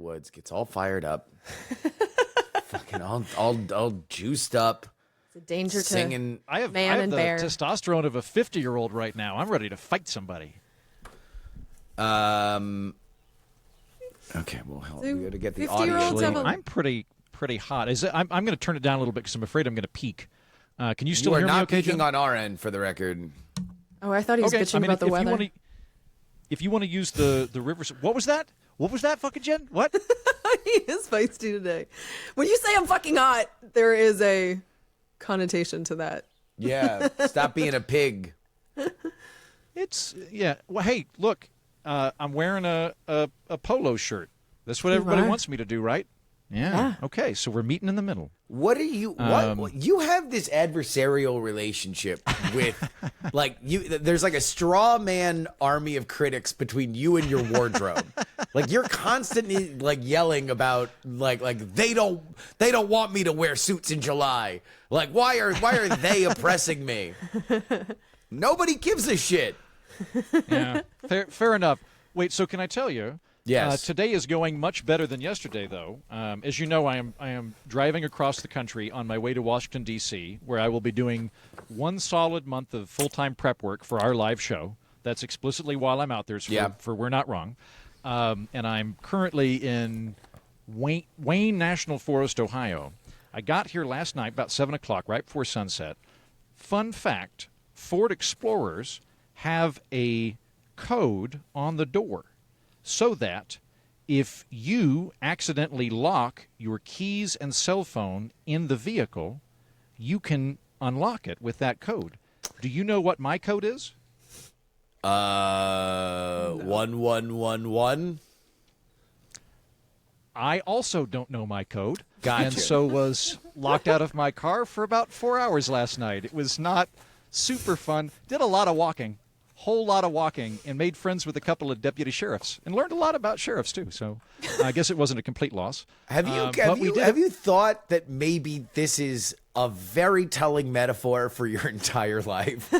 Woods gets all fired up, fucking all juiced up. It's a danger singing. to I have and the bear. testosterone of a 50-year-old right now. I'm ready to fight somebody. Okay, well, hell, we got to get the 50-year-olds audio. have a- I'm pretty hot. I'm going to turn it down a little bit because I'm afraid I'm going to peak. Can you still You are hear me not okay, peaking Jen? on our end, for the record. Oh, I thought he was bitching about the weather. If you want to use the river, what was that? What was that, fucking Jen? What? He is feisty today. When you say I'm fucking hot, there is a connotation to that. Yeah, stop being a pig. It's Well, hey, look, I'm wearing a polo shirt. That's what everybody wants me to do, right? Yeah. Okay, so we're meeting in the middle. What are you? What you have this adversarial relationship with? Like there's like a straw man army of critics between you and your wardrobe. Like you're constantly like yelling about like they don't want me to wear suits in July. Like why are they oppressing me? Nobody gives a shit. Yeah, fair enough. Wait, so can I tell you? Yes. Today is going much better than yesterday, though. As you know, I am driving across the country on my way to Washington, D.C., where I will be doing one solid month of full-time prep work for our live show. That's explicitly while I'm out there for We're Not Wrong. And I'm currently in Wayne National Forest, Ohio. I got here last night about 7 o'clock, right before sunset. Fun fact, Ford Explorers have a code on the door, so that if you accidentally lock your keys and cell phone in the vehicle, you can unlock it with that code. Do you know what my code is? 1111. I also don't know my code. Gotcha. And so was locked out of my car for about 4 hours last night. It was not super fun. Did a lot of walking. Whole lot of walking, and made friends with a couple of deputy sheriffs and learned a lot about sheriffs too. So I guess it wasn't a complete loss. Have you thought that maybe this is a very telling metaphor for your entire life?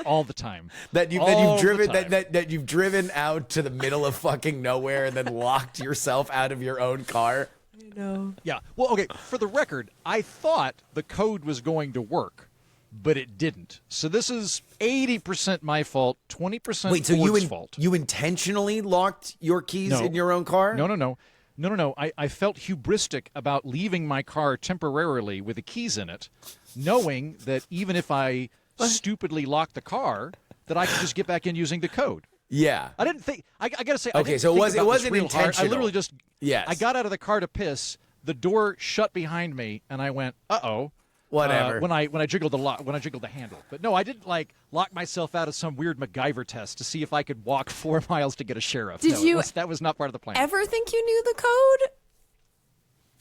All the time. That you've driven out to the middle of fucking nowhere and then locked yourself out of your own car. I know. Yeah. Well, okay. For the record, I thought the code was going to work, but it didn't. So this is 80% my fault, 20% Ford's fault. You intentionally locked your keys in your own car? No. I felt hubristic about leaving my car temporarily with the keys in it, knowing that even if I stupidly locked the car, that I could just get back in using the code. Yeah. I didn't think. I got to say. Okay, so it wasn't intentional. I literally just. Yes. I got out of the car to piss. The door shut behind me, and I went, "Uh-oh." Whatever. When I jiggled the handle, but no, I didn't lock myself out of some weird MacGyver test to see if I could walk 4 miles to get a sheriff. That was not part of the plan. Ever think you knew the code?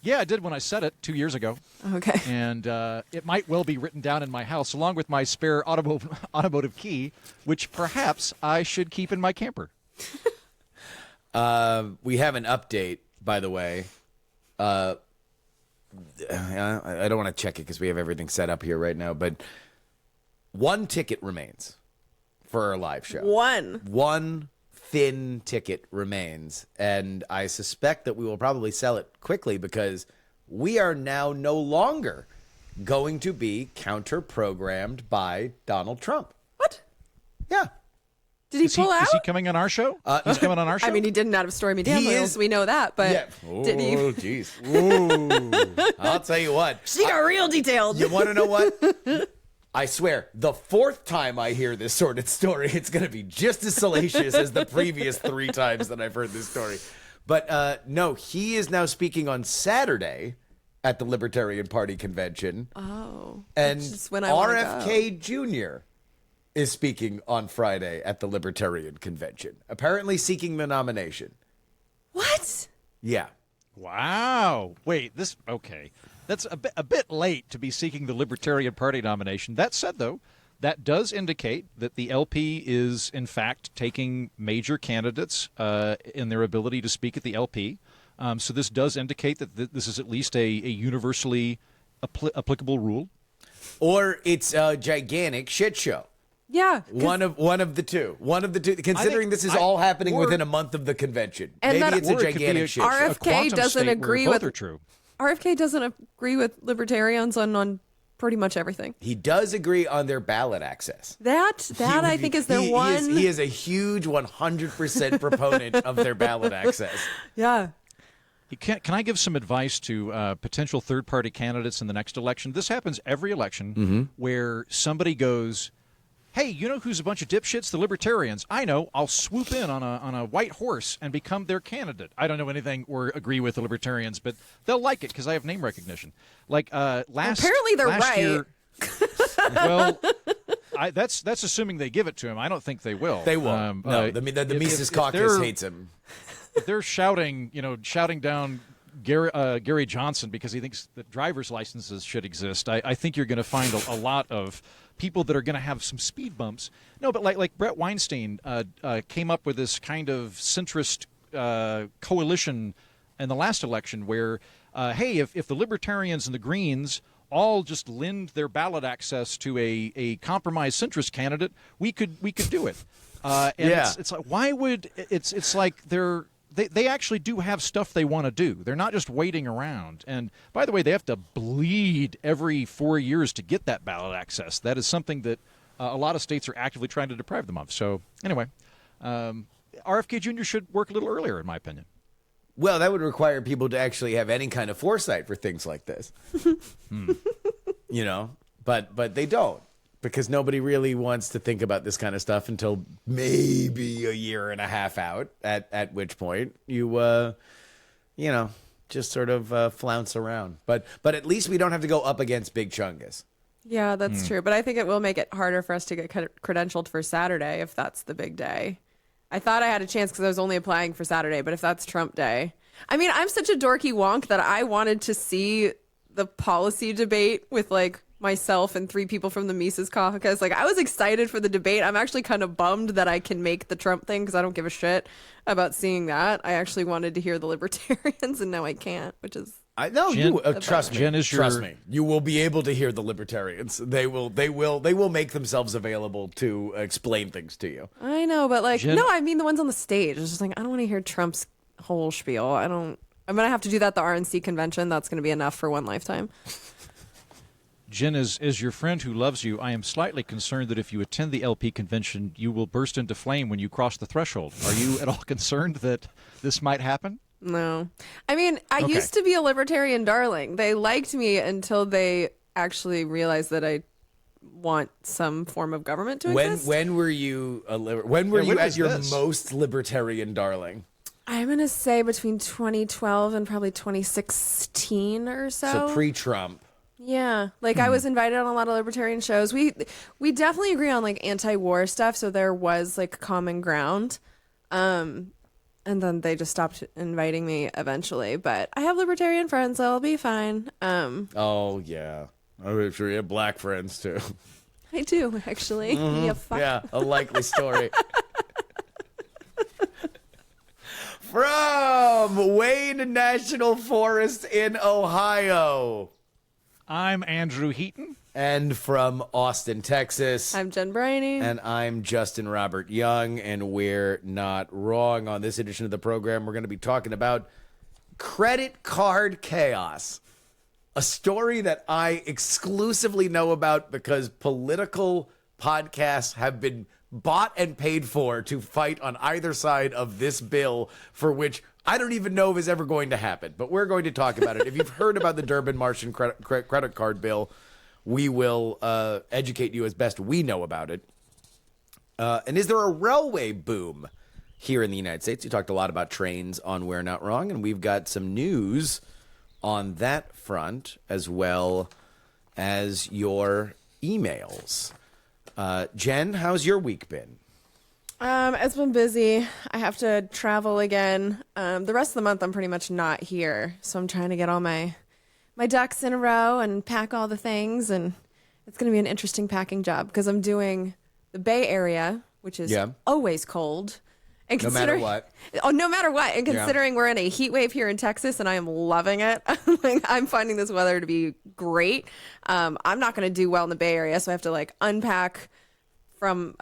Yeah, I did when I said it 2 years ago. Okay. And it might well be written down in my house along with my spare automotive key, which perhaps I should keep in my camper. We have an update, by the way. I don't want to check it because we have everything set up here right now, but one ticket remains for our live show. One thin ticket remains, and I suspect that we will probably sell it quickly because we are now no longer going to be counter-programmed by Donald Trump. What? Yeah. Did he pull out? Is he coming on our show? He's coming on our show? I mean, he didn't out of Stormy Daniels, we know that, but did he? Oh, jeez. Ooh. I'll tell you what. She got real detailed. You want to know what? I swear, the fourth time I hear this sordid story, it's going to be just as salacious as the previous 3 times that I've heard this story. But no, he is now speaking on Saturday at the Libertarian Party convention. Oh. And when I wanna RFK Jr. is speaking on Friday at the Libertarian convention, apparently seeking the nomination. What? Yeah. Wow. Wait, okay. That's a bit late to be seeking the Libertarian Party nomination. That said, though, that does indicate that the LP is, in fact, taking major candidates in their ability to speak at the LP. So this does indicate that this is at least a universally applicable rule. Or it's a gigantic shit show. Yeah. One of the two. Considering this is all happening within a month of the convention. And Maybe that- it's a Or it could be gigantic a- shit. a RFK quantum doesn't state where agree both with- are true. RFK doesn't agree with libertarians on pretty much everything. He does agree on their ballot access. That I think is their one. He is a huge 100% proponent of their ballot access. Yeah. Can I give some advice to potential third-party candidates in the next election? This happens every election where somebody goes, hey, you know who's a bunch of dipshits? The Libertarians. I know. I'll swoop in on a white horse and become their candidate. I don't know anything or agree with the Libertarians, but they'll like it because I have name recognition. Like Apparently they're last right. year, well, that's assuming they give it to him. I don't think they will. They won't. No, the Mises Caucus hates him. If they're shouting down Gary Johnson because he thinks that driver's licenses should exist, I think you're going to find a lot of people that are going to have some speed bumps. No, but like Brett Weinstein came up with this kind of centrist coalition in the last election where, hey, if the Libertarians and the Greens all just lend their ballot access to a compromised centrist candidate, we could do it. And it's like, why would it's like they actually do have stuff they want to do. They're not just waiting around. And by the way, they have to bleed every 4 years to get that ballot access. That is something that a lot of states are actively trying to deprive them of. So anyway, RFK Jr. should work a little earlier, in my opinion. Well, that would require people to actually have any kind of foresight for things like this. You know, but they don't. Because nobody really wants to think about this kind of stuff until maybe a year and a half out, at which point you just sort of flounce around. But at least we don't have to go up against Big Chungus. Yeah, that's true. But I think it will make it harder for us to get credentialed for Saturday if that's the big day. I thought I had a chance because I was only applying for Saturday, but if that's Trump Day. I mean, I'm such a dorky wonk that I wanted to see the policy debate with like myself and 3 people from the Mises Caucus. Like, I was excited for the debate. I'm actually kind of bummed that I can make the Trump thing because I don't give a shit about seeing that. I actually wanted to hear the Libertarians, and now I can't, which is... I know. Trust me. Jen is trust me. You will be able to hear the Libertarians. They will make themselves available to explain things to you. I know, but like, Jen... no, I mean the ones on the stage. It's just like, I don't want to hear Trump's whole spiel. I'm going to have to do that at the RNC convention. That's going to be enough for one lifetime. Jen, as your friend who loves you, I am slightly concerned that if you attend the LP convention, you will burst into flame when you cross the threshold. Are you at all concerned that this might happen? No. I mean, I used to be a libertarian darling. They liked me until they actually realized that I want some form of government to exist. When were you at your most libertarian darling? I'm going to say between 2012 and probably 2016 or so. So pre-Trump. Yeah, like I was invited on a lot of libertarian shows. We definitely agree on like anti-war stuff, so there was like common ground. And then they just stopped inviting me eventually. But I have libertarian friends, so I'll be fine. Oh yeah, I'm sure you have black friends too. I do actually. Yeah, a likely story. From Wayne National Forest in Ohio. I'm Andrew Heaton. And from Austin, Texas. I'm Jen Briney. And I'm Justin Robert Young. And we're not wrong. On this edition of the program, we're going to be talking about credit card chaos. A story that I exclusively know about because political podcasts have been bought and paid for to fight on either side of this bill, for which I don't even know if it's ever going to happen, but we're going to talk about it. If you've heard about the Durbin Marshall credit card bill, we will educate you as best we know about it. And is there a railway boom here in the United States? You talked a lot about trains on We're Not Wrong, and we've got some news on that front as well as your emails. Jen, how's your week been? It's been busy. I have to travel again. The rest of the month I'm pretty much not here. So I'm trying to get all my ducks in a row and pack all the things. And it's going to be an interesting packing job because I'm doing the Bay Area, which is always cold. And no matter what. Oh, no matter what. And considering we're in a heat wave here in Texas and I am loving it, I'm finding this weather to be great. I'm not going to do well in the Bay Area. So I have to like unpack from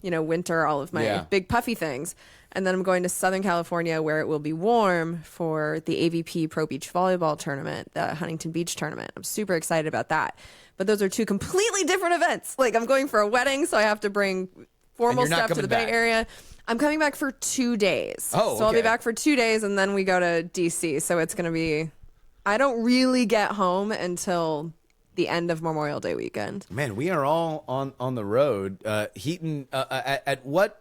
winter, all of my big puffy things. And then I'm going to Southern California where it will be warm for the AVP Pro Beach Volleyball Tournament, the Huntington Beach Tournament. I'm super excited about that. But those are two completely different events. Like, I'm going for a wedding, so I have to bring formal stuff to the Bay Area. I'm coming back for 2 days. Oh, okay. So I'll be back for 2 days, and then we go to D.C. So it's going to be... I don't really get home until the end of Memorial Day weekend. Man, we are all on the road. Heaton, at what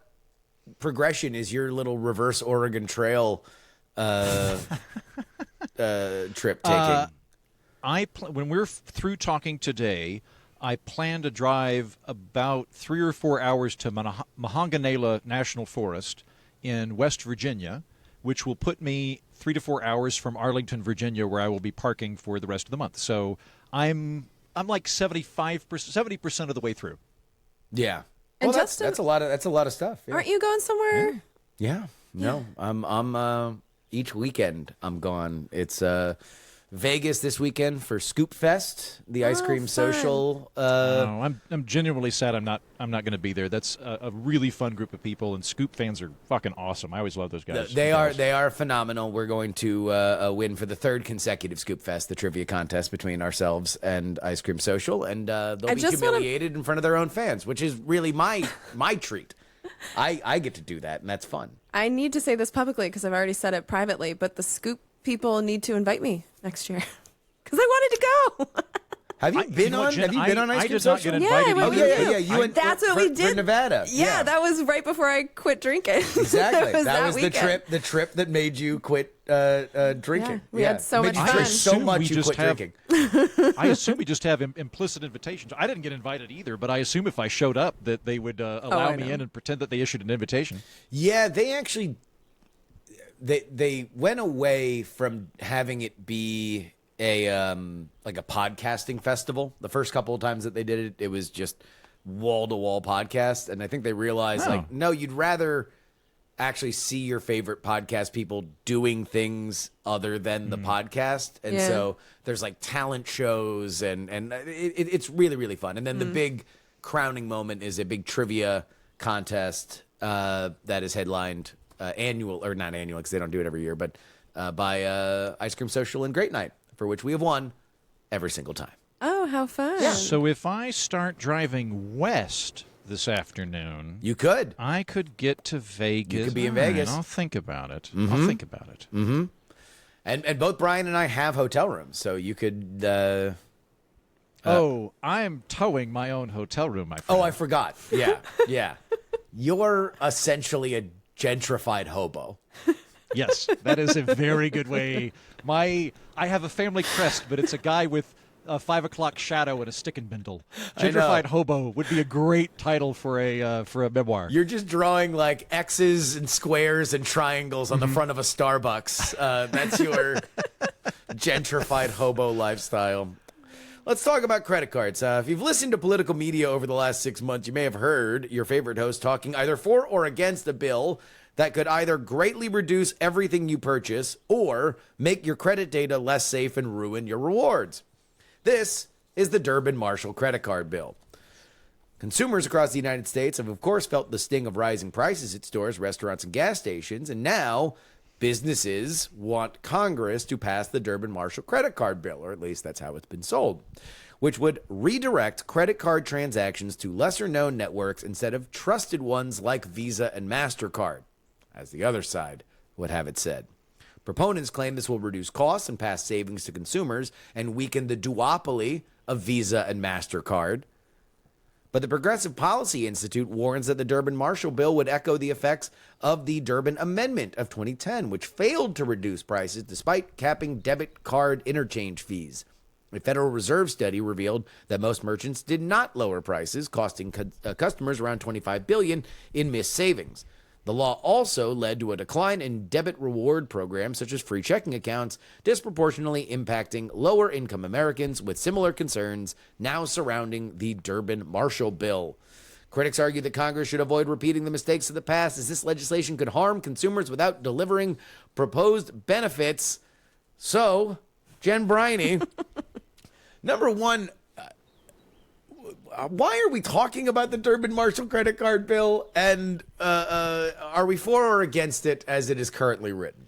progression is your little reverse Oregon Trail trip taking? When we're through talking today, I plan to drive about 3 or 4 hours to Monongahela National Forest in West Virginia, which will put me 3 to 4 hours from Arlington, Virginia, where I will be parking for the rest of the month. So I'm like 70% of the way through. Yeah. And Well, Justin, that's a lot of stuff. Yeah. aren't you going somewhere? Yeah. No, I'm each weekend I'm gone. It's Vegas this weekend for Scoop Fest, the ice cream fun. social. I'm genuinely sad I'm not going to be there. That's a really fun group of people, and Scoop fans are fucking awesome. I always love those guys. They are phenomenal. We're going to win for the third consecutive Scoop Fest, the trivia contest between ourselves and Ice Cream Social, and they'll be humiliated in front of their own fans, which is really my treat. I get to do that, and that's fun. I need to say this publicly because I've already said it privately, but the Scoop people need to invite me next year because I wanted to go. Have you been on Ice Cream Social? Yeah. You went that's what we did for Nevada. Yeah, that was right before I quit drinking. Exactly. that was weekend. the trip that made you quit drinking. Yeah, we had so much Made you fun. drink so much you quit drinking. I assume we just have implicit invitations. I didn't get invited either, but I assume if I showed up that they would allow me in and pretend that they issued an invitation. Yeah, they actually they went away from having it be a like a podcasting festival. The first couple of times that they did it, it was just wall-to-wall podcast, and I think they realized no, you'd rather actually see your favorite podcast people doing things other than the podcast. And so there's like talent shows and it's really, really fun. And then the big crowning moment is a big trivia contest that is headlined not annual because they don't do it every year, but by Ice Cream Social and Great Night, for which we have won every single time. Oh, how fun. Yeah. So if I start driving west this afternoon, You could. I could get to Vegas. You could be in All right, Vegas. I'll think about it. I'll think about it. Mm-hmm. And both Brian and I have hotel rooms, so you could... I'm towing my own hotel room, my friend. Oh, I forgot. Yeah, yeah. You're essentially a gentrified hobo. Yes, that is a very good way. I have a family crest, but it's a guy with a 5 o'clock shadow and a stick and bindle. Gentrified hobo would be a great title for a memoir. You're just drawing like X's and squares and triangles on the front of a Starbucks. That's your gentrified hobo lifestyle. Let's talk about credit cards. If you've listened to political media over the last 6 months, you may have heard your favorite host talking either for or against a bill that could either greatly reduce everything you purchase or make your credit data less safe and ruin your rewards. This is the Durbin Marshall credit card bill. Consumers across the United States have, of course, felt the sting of rising prices at stores, restaurants, and gas stations, and now businesses want Congress to pass the Durbin Marshall credit card bill, or at least that's how it's been sold, which would redirect credit card transactions to lesser-known networks instead of trusted ones like Visa and MasterCard, as the other side would have it said. Proponents claim this will reduce costs and pass savings to consumers and weaken the duopoly of Visa and MasterCard. But the Progressive Policy Institute warns that the Durbin Marshall bill would echo the effects of the Durbin Amendment of 2010, which failed to reduce prices despite capping debit card interchange fees. A Federal Reserve study revealed that most merchants did not lower prices, costing customers around $25 billion in missed savings. The law also led to a decline in debit reward programs such as free checking accounts, disproportionately impacting lower-income Americans, with similar concerns now surrounding the Durbin Marshall bill. Critics argue that Congress should avoid repeating the mistakes of the past, as this legislation could harm consumers without delivering proposed benefits. So, Jen Briney, number one, why are we talking about the Durbin Marshall credit card bill? And are we for or against it as it is currently written?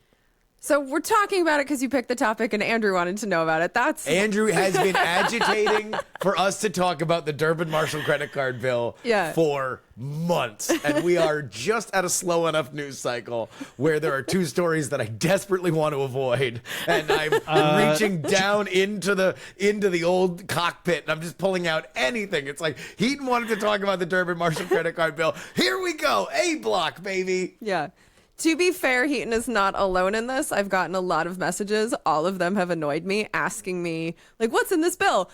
So we're talking about it because you picked the topic and Andrew wanted to know about it. Andrew has been agitating for us to talk about the Durbin Marshall credit card bill for months. And we are just at a slow enough news cycle where there are two stories that I desperately want to avoid. And I'm reaching down into the old cockpit and I'm just pulling out anything. It's like Heaton wanted to talk about the Durbin Marshall credit card bill. Here we go. A block, baby. Yeah. To be fair, Heaton is not alone in this. I've gotten a lot of messages. All of them have annoyed me, asking me, like, what's in this bill?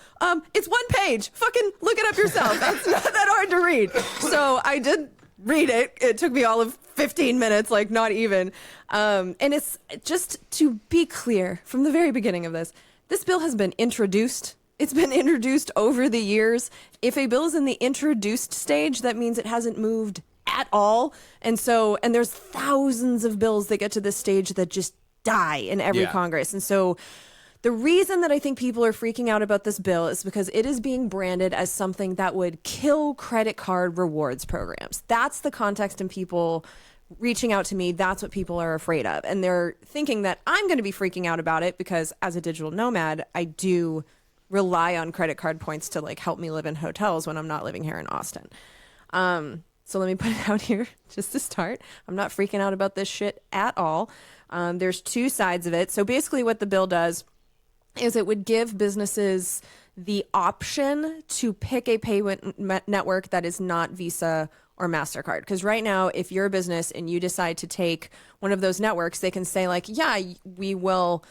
It's one page. Fucking look it up yourself. It's not that hard to read. So I did read it. It took me all of 15 minutes, like not even. And it's just to be clear from the very beginning of this bill has been introduced. It's been introduced over the years. If a bill is in the introduced stage, that means it hasn't moved at all. And there's thousands of bills that get to this stage that just die in every Congress. And so the reason that I think people are freaking out about this bill is because it is being branded as something that would kill credit card rewards programs. That's the context in people reaching out to me. That's what people are afraid of. And they're thinking that I'm going to be freaking out about it because as a digital nomad, I do rely on credit card points to like help me live in hotels when I'm not living here in Austin. So let me put it out here just to start. I'm not freaking out about this shit at all. There's two sides of it. So basically what the bill does is it would give businesses the option to pick a payment network that is not Visa or MasterCard. Because right now, if you're a business and you decide to take one of those networks, they can say like, yeah, we will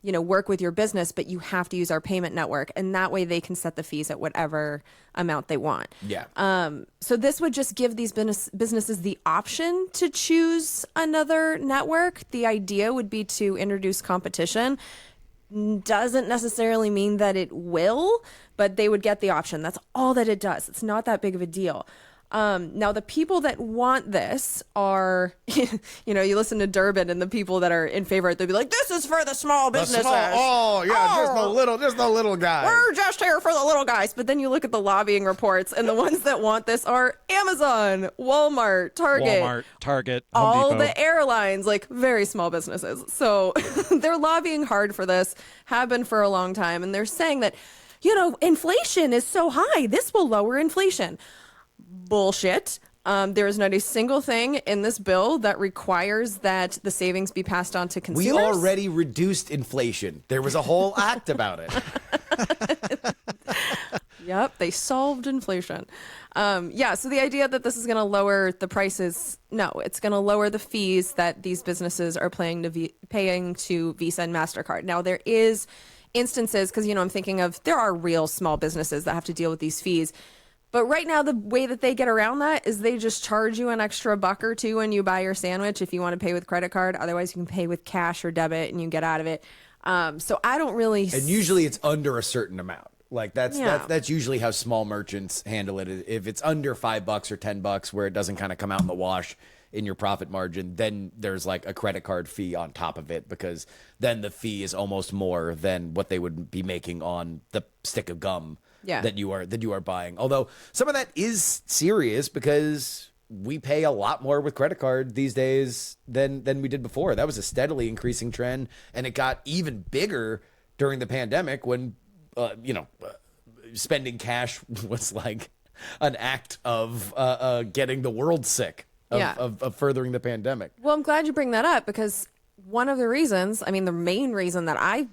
work with your business, but you have to use our payment network. And that way they can set the fees at whatever amount they want. Yeah. So this would just give these businesses the option to choose another network. The idea would be to introduce competition. Doesn't necessarily mean that it will, but they would get the option. That's all that it does. It's not that big of a deal. Now, the people that want this are, you listen to Durbin and the people that are in favor, they'll be like, this is for the small businesses. Just the little guys. We're just here for the little guys. But then you look at the lobbying reports and the ones that want this are Amazon, Walmart, Target, all Home Depot. the airlines, like very small businesses. So they're lobbying hard for this, have been for a long time. And they're saying that, inflation is so high, this will lower inflation. Bullshit. There is not a single thing in this bill that requires that the savings be passed on to consumers. We already reduced inflation. There was a whole act about it. Yep, they solved inflation. So the idea that this is going to lower the prices, no, it's going to lower the fees that these businesses are paying to Visa and MasterCard. Now, there is instances, because, I'm thinking of there are real small businesses that have to deal with these fees. But right now, the way that they get around that is they just charge you an extra $1 or $2 when you buy your sandwich if you want to pay with credit card. Otherwise, you can pay with cash or debit and you get out of it. So I don't really... And usually it's under a certain amount. Like that's usually how small merchants handle it. If it's under $5 or $10 where it doesn't kind of come out in the wash in your profit margin, then there's like a credit card fee on top of it because then the fee is almost more than what they would be making on the stick of gum. That you are buying. Although some of that is serious because we pay a lot more with credit card these days than we did before. That was a steadily increasing trend, and it got even bigger during the pandemic when spending cash was like an act of getting the world sick of furthering the pandemic. Well, I'm glad you bring that up because one of the reasons, the main reason that I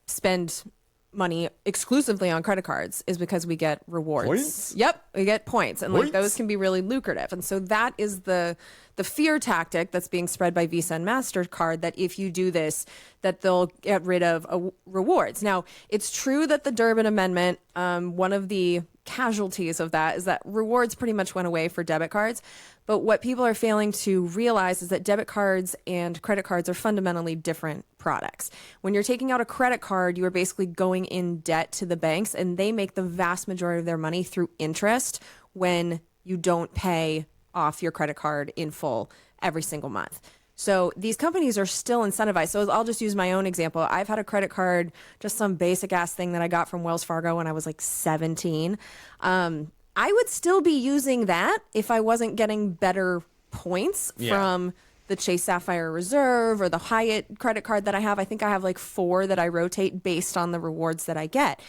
spend money exclusively on credit cards is because we get rewards. Points? Yep, we get points, and like those can be really lucrative. And so that is the fear tactic that's being spread by Visa and MasterCard, that if you do this, that they'll get rid of rewards. Now, it's true that the Durbin Amendment, one of the casualties of that is that rewards pretty much went away for debit cards. But what people are failing to realize is that debit cards and credit cards are fundamentally different products. When you're taking out a credit card, you are basically going in debt to the banks, and they make the vast majority of their money through interest when you don't pay off your credit card in full every single month. So these companies are still incentivized. So I'll just use my own example. I've had a credit card, just some basic ass thing that I got from Wells Fargo when I was like 17. I would still be using that if I wasn't getting better points from the Chase Sapphire Reserve or the Hyatt credit card that I have. I think I have like 4 that I rotate based on the rewards that I get.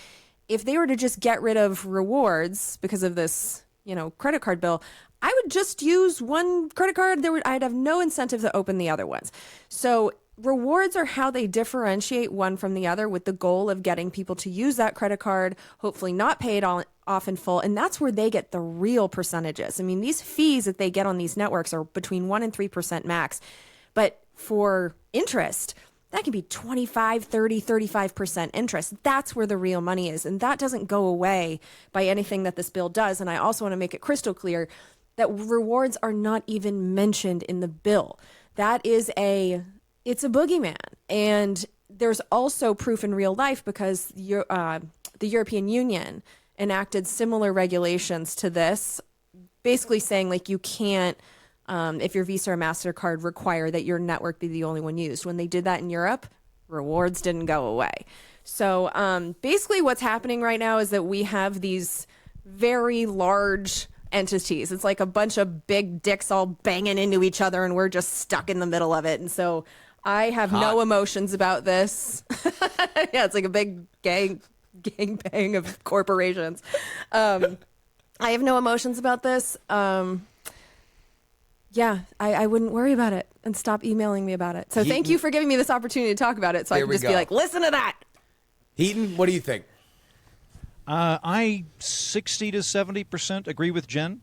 If they were to just get rid of rewards because of this, credit card bill, I would just use one credit card. I'd have no incentive to open the other ones. So rewards are how they differentiate one from the other, with the goal of getting people to use that credit card, hopefully not pay it off in full. And that's where they get the real percentages. I mean, these fees that they get on these networks are between 1% and 3% max. But for interest, that can be 25, 30, 35% interest. That's where the real money is. And that doesn't go away by anything that this bill does. And I also want to make it crystal clear that rewards are not even mentioned in the bill. That is it's a boogeyman. And there's also proof in real life, because the European Union enacted similar regulations to this, basically saying like you can't, if your Visa or MasterCard, require that your network be the only one used. When they did that in Europe, rewards didn't go away. So basically what's happening right now is that we have these very large entities. It's like a bunch of big dicks all banging into each other, and we're just stuck in the middle of it. And so I have no emotions about this. Yeah, it's like a big gang bang of corporations. I have no emotions about this. I wouldn't worry about it, and stop emailing me about it. So thank you for giving me this opportunity to talk about it, so I can just be like, listen to that. Heaton, what do you think? I 60 to 70% agree with Jen.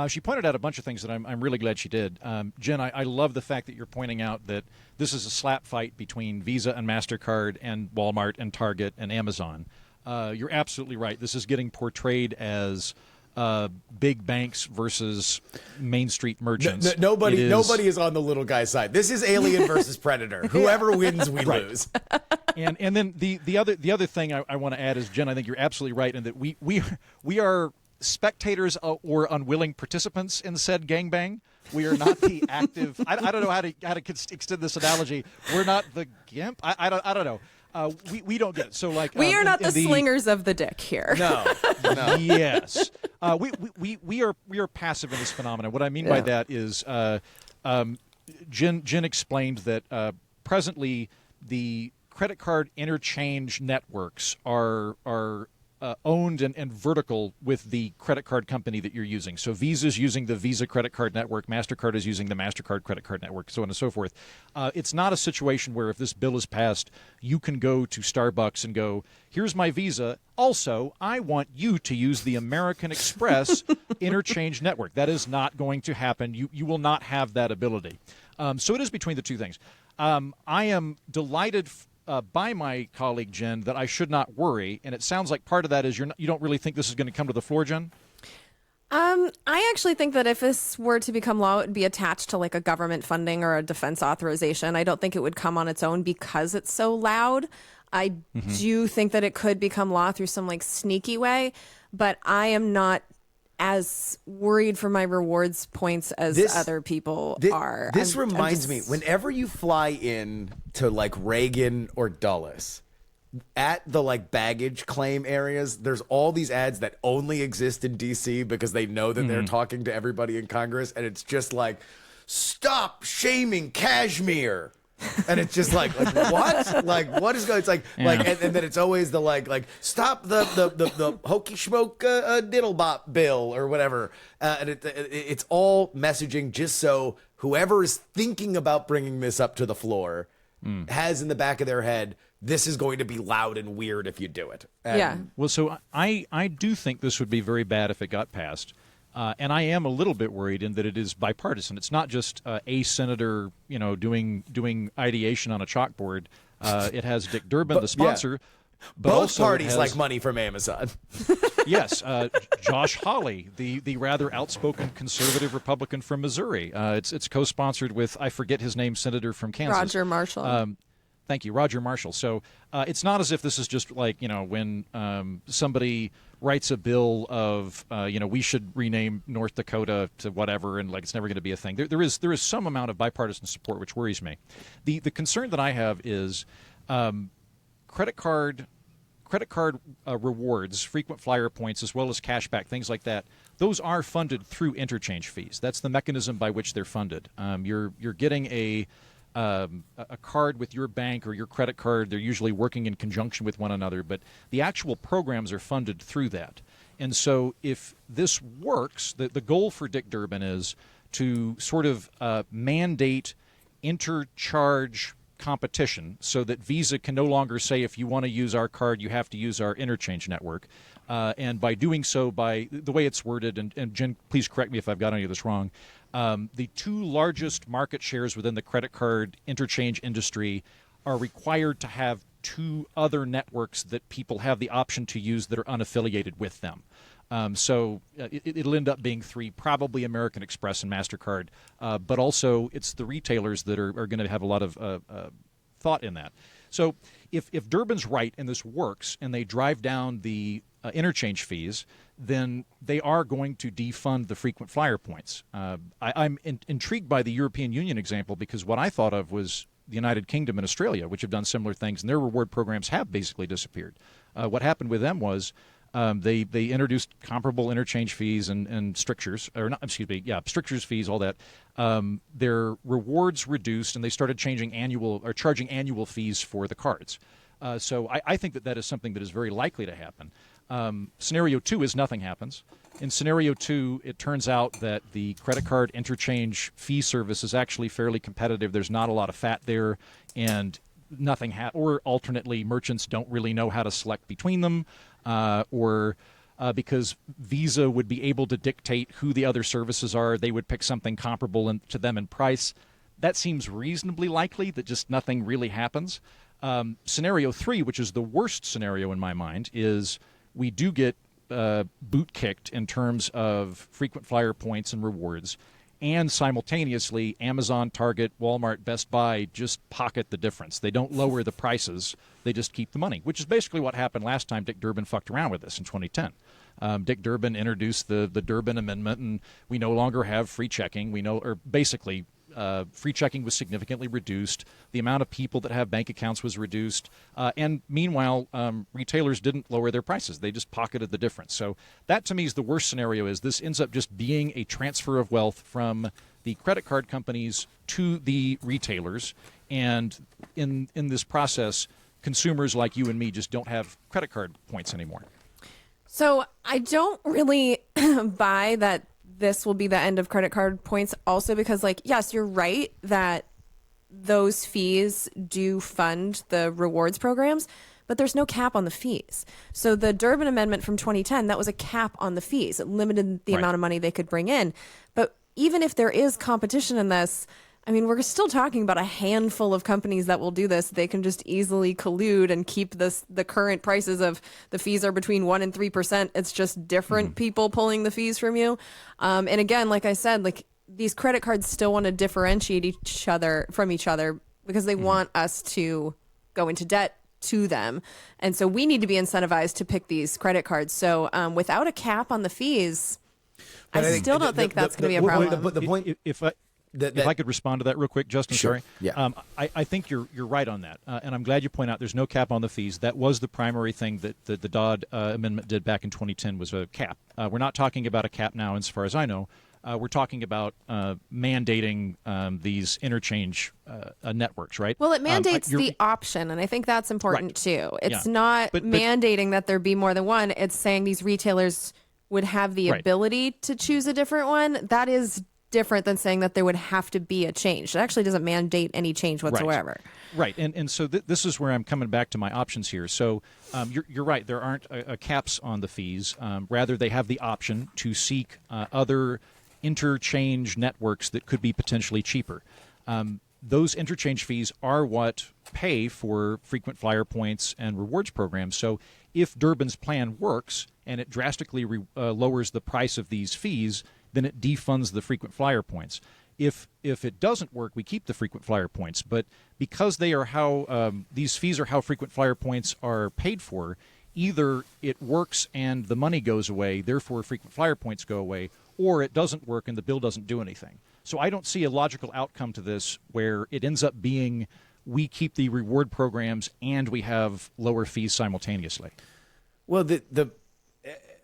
She pointed out a bunch of things that I'm really glad she did. Jen, I love the fact that you're pointing out that this is a slap fight between Visa and MasterCard and Walmart and Target and Amazon. You're absolutely right. This is getting portrayed as big banks versus Main Street merchants. Nobody is on the little guy's side. This is Alien versus Predator. Whoever wins, we lose. And then the other thing I want to add is, Jen, I think you're absolutely right in that we are spectators or unwilling participants in said gangbang. We are not the active. I don't know how to extend this analogy. We're not the gimp. I don't know. We don't get it. So like we are not the slingers of the dick here. No. Yes, we are passive in this phenomenon. What I mean by that is, Jen explained that presently the credit card interchange networks are owned and vertical with the credit card company that you're using. So Visa's using the Visa credit card network, MasterCard is using the MasterCard credit card network, so on and so forth. It's not a situation where if this bill is passed, you can go to Starbucks and go, here's my Visa. Also, I want you to use the American Express interchange network. That is not going to happen. You will not have that ability. So it is between the two things. I am delighted by my colleague Jen that I should not worry, and it sounds like part of that is you don't really think this is going to come to the floor, Jen? I actually think that if this were to become law, it would be attached to like a government funding or a defense authorization. I don't think it would come on its own because it's so loud. I do think that it could become law through some like sneaky way, but I am not as worried for my rewards points as other people are. This reminds me, whenever you fly in to like Reagan or Dulles, at the like baggage claim areas, there's all these ads that only exist in DC because they know that they're talking to everybody in Congress, and it's just like, stop shaming Kashmir. And it's just like what? Like what is going? It's like and then it's always the like stop the hokey smoke diddle bop bill or whatever. And it's all messaging just so whoever is thinking about bringing this up to the floor has in the back of their head, this is going to be loud and weird if you do it. And Well, so I do think this would be very bad if it got passed. And I am a little bit worried in that it is bipartisan. It's not just a senator, doing ideation on a chalkboard. It has Dick Durbin, the sponsor. But both parties like money from Amazon. Yes, Josh Hawley, the rather outspoken conservative Republican from Missouri. It's co-sponsored with, I forget his name, senator from Kansas. Roger Marshall. Thank you, Roger Marshall. So it's not as if this is just like, when somebody writes a bill of, we should rename North Dakota to whatever, and it's never going to be a thing. There is some amount of bipartisan support, which worries me. The concern that I have is credit card rewards, frequent flyer points, as well as cashback, things like that. Those are funded through interchange fees. That's the mechanism by which they're funded. You're getting a card with your bank or your credit card. They're usually working in conjunction with one another, but the actual programs are funded through that. And so if this works, the goal for Dick Durbin is to sort of mandate intercharge competition so that Visa can no longer say, if you want to use our card, you have to use our interchange network. And by doing so, by the way it's worded, and Jen, please correct me if I've got any of this wrong, the two largest market shares within the credit card interchange industry are required to have two other networks that people have the option to use that are unaffiliated with them. So it'll end up being three, probably American Express and MasterCard, but also it's the retailers that are going to have a lot of thought in that. So if Durbin's right and this works and they drive down the interchange fees, then they are going to defund the frequent flyer points. I'm intrigued by the European Union example because what I thought of was the United Kingdom and Australia, which have done similar things, and their reward programs have basically disappeared. What happened with them was they introduced comparable interchange fees and strictures, strictures fees, all that. Their rewards reduced, and they started charging annual fees for the cards. So I think that is something that is very likely to happen. Scenario 2 is nothing happens. In scenario 2, it turns out that the credit card interchange fee service is actually fairly competitive. There's not a lot of fat there, and nothing or alternately, merchants don't really know how to select between them, or because Visa would be able to dictate who the other services are, they would pick something comparable to them in price. That seems reasonably likely that just nothing really happens. Scenario 3, which is the worst scenario in my mind, is we do get boot kicked in terms of frequent flyer points and rewards, and simultaneously Amazon, Target, Walmart, Best Buy just pocket the difference. They don't lower the prices, they just keep the money, which is basically what happened last time Dick Durbin fucked around with this in 2010. Dick Durbin introduced the Durbin Amendment, and we no longer have free checking. Free checking was significantly reduced. The amount of people that have bank accounts was reduced. And meanwhile, retailers didn't lower their prices. They just pocketed the difference. So that, to me, is the worst scenario, is this ends up just being a transfer of wealth from the credit card companies to the retailers. And in this process, consumers like you and me just don't have credit card points anymore. So I don't really buy that this will be the end of credit card points, also because, yes, you're right that those fees do fund the rewards programs, but there's no cap on the fees. So the Durbin Amendment from 2010, that was a cap on the fees. It limited the amount of money they could bring in. But even if there is competition in this, I mean, we're still talking about a handful of companies that will do this. They can just easily collude and keep the current prices of the fees are between 1% and 3%. It's just different people pulling the fees from you. And again, like I said, these credit cards still want to differentiate each other from each other because they want us to go into debt to them. And so we need to be incentivized to pick these credit cards. So without a cap on the fees, I still don't think that's going to be a problem. But the point, if I could respond to that real quick, Justin, sure. Sorry. Yeah. I think you're right on that. And I'm glad you point out there's no cap on the fees. That was the primary thing that the Dodd Amendment did back in 2010 was a cap. We're not talking about a cap now, as far as I know. We're talking about mandating these interchange networks, right? Well, it mandates the option, and I think that's important too. It's not mandating that there be more than one. It's saying these retailers would have the ability to choose a different one. That is different than saying that there would have to be a change. It actually doesn't mandate any change whatsoever. Right. And so this is where I'm coming back to my options here. So you're right. There aren't caps on the fees. Rather, they have the option to seek other interchange networks that could be potentially cheaper. Those interchange fees are what pay for frequent flyer points and rewards programs. So if Durbin's plan works and it drastically lowers the price of these fees, then it defunds the frequent flyer points. If it doesn't work, we keep the frequent flyer points. But because they are how these fees are how frequent flyer points are paid for, either it works and the money goes away, therefore frequent flyer points go away, or it doesn't work and the bill doesn't do anything. So I don't see a logical outcome to this where it ends up being we keep the reward programs and we have lower fees simultaneously. Well, the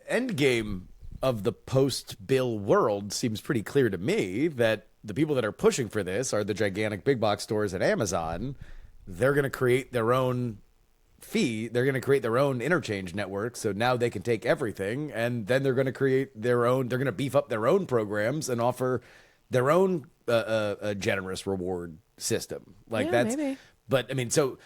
end game of the post-bill world seems pretty clear to me that the people that are pushing for this are the gigantic big box stores at Amazon. They're going to create their own fee. They're going to create their own interchange network. So now they can take everything, and then they're going to create their own. They're going to beef up their own programs and offer their own a generous reward system. Like Yeah, that's. maybe. But I mean, so.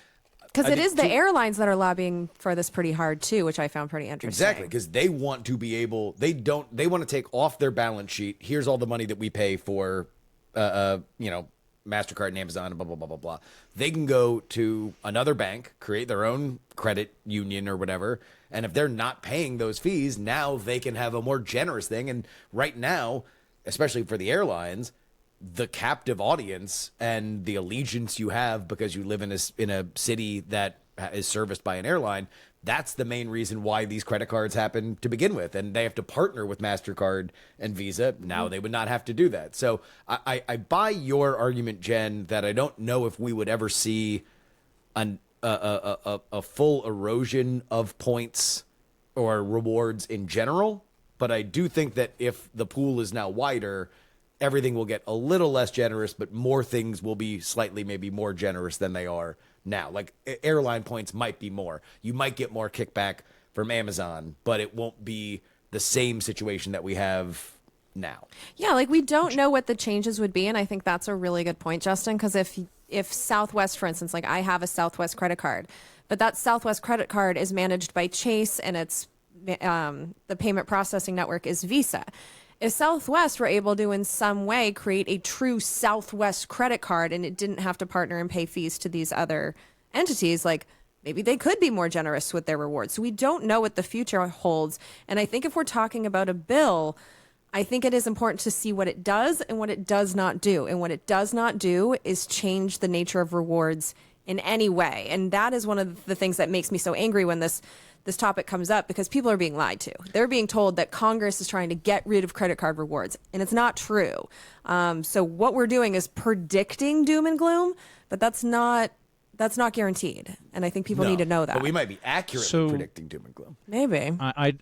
Because it is the airlines that are lobbying for this pretty hard too, which I found pretty interesting. Exactly, because they want to be able. They want to take off their balance sheet. Here's all the money that we pay for, MasterCard and Amazon and blah blah blah blah blah. They can go to another bank, create their own credit union or whatever, and if they're not paying those fees, now they can have a more generous thing. And right now, especially for the airlines, the captive audience and the allegiance you have because you live in a city that is serviced by an airline, that's the main reason why these credit cards happen to begin with. And they have to partner with MasterCard and Visa. Now they would not have to do that. So I buy your argument, Jen, that I don't know if we would ever see a full erosion of points or rewards in general. But I do think that if the pool is now wider, everything will get a little less generous, but more things will be slightly maybe more generous than they are now. Like airline points might be more. You might get more kickback from Amazon, but it won't be the same situation that we have now. Yeah, like we don't know what the changes would be, and I think that's a really good point, Justin, because if Southwest, for instance, like I have a Southwest credit card, but that Southwest credit card is managed by Chase and it's the payment processing network is Visa. If Southwest were able to in some way create a true Southwest credit card and it didn't have to partner and pay fees to these other entities, like maybe they could be more generous with their rewards. So we don't know what the future holds. And I think if we're talking about a bill, I think it is important to see what it does and what it does not do. And what it does not do is change the nature of rewards in any way. And that is one of the things that makes me so angry when this topic comes up, because people are being lied to. They're being told that Congress is trying to get rid of credit card rewards, and it's not true. So what we're doing is predicting doom and gloom, but that's not guaranteed. And I think people need to know that. But we might be accurately predicting doom and gloom. Maybe. I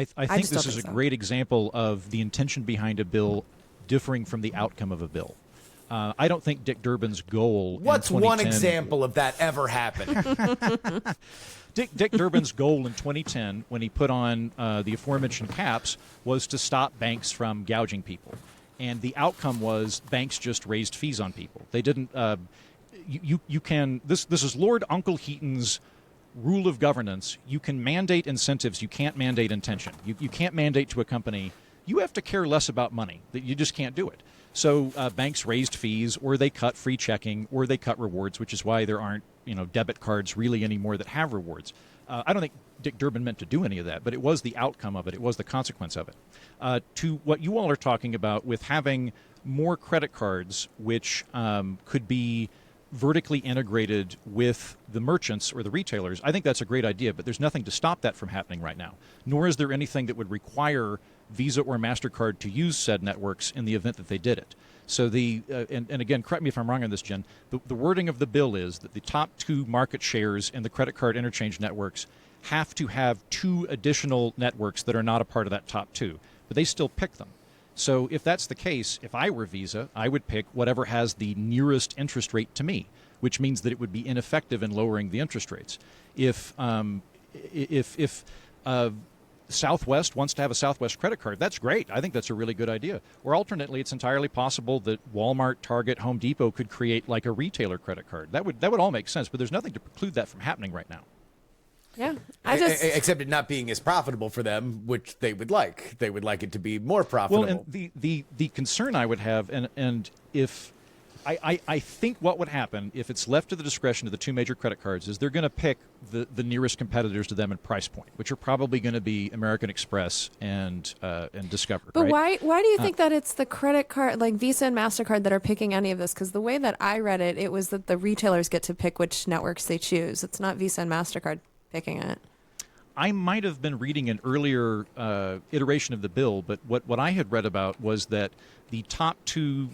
think this is a great example of the intention behind a bill differing from the outcome of a bill. I don't think Dick Durbin's goal. What's one example of that ever happening? Dick Durbin's goal in 2010, when he put on the aforementioned caps, was to stop banks from gouging people. And the outcome was banks just raised fees on people. They didn't. You can. This is Lord Uncle Heaton's rule of governance. You can mandate incentives. You can't mandate intention. You can't mandate to a company, you have to care less about money. That you just can't do it. So banks raised fees, or they cut free checking, or they cut rewards, which is why there aren't debit cards really anymore that have rewards. I don't think Dick Durbin meant to do any of that, but it was the outcome of it. It was the consequence of it. To what you all are talking about with having more credit cards, which could be vertically integrated with the merchants or the retailers, I think that's a great idea, but there's nothing to stop that from happening right now. Nor is there anything that would require Visa or MasterCard to use said networks in the event that they did it. So and again, correct me if I'm wrong on this, Jen, the wording of the bill is that the top two market shares in the credit card interchange networks have to have two additional networks that are not a part of that top two, but they still pick them. So if that's the case, if I were Visa, I would pick whatever has the nearest interest rate to me, which means that it would be ineffective in lowering the interest rates. If Southwest wants to have a Southwest credit card, that's great. I think that's a really good idea. Or alternately, it's entirely possible that Walmart, Target, Home Depot could create like a retailer credit card. That would all make sense, but there's nothing to preclude that from happening right now. Yeah, except it not being as profitable for them, which they would like. They would like it to be more profitable. Well, and the concern I would have, and if I think what would happen if it's left to the discretion of the two major credit cards is they're going to pick the nearest competitors to them in price point, which are probably going to be American Express and Discover. But right? why do you think that it's the credit card, like Visa and MasterCard, that are picking any of this? Because the way that I read it, it was that the retailers get to pick which networks they choose. It's not Visa and MasterCard picking it. I might have been reading an earlier iteration of the bill, but what I had read about was that the top two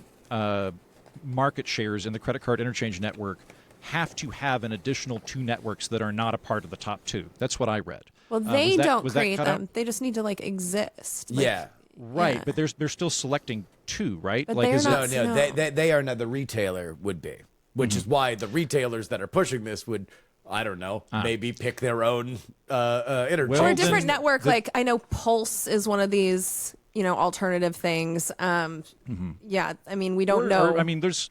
market shares in the credit card interchange network have to have an additional two networks that are not a part of the top two. That's what I read. Well, they don't was create that them. out? They just need to exist. Like, Yeah. Right, yeah. but they're still selecting two, right? But they're is not- it, No, No. they are not. The retailer would be, which is why the retailers that are pushing this would, I don't know, maybe pick their own interchange. Well, Or a then different network. Like I know Pulse is one of these, alternative things. Yeah, I mean, we don't know. I mean, there's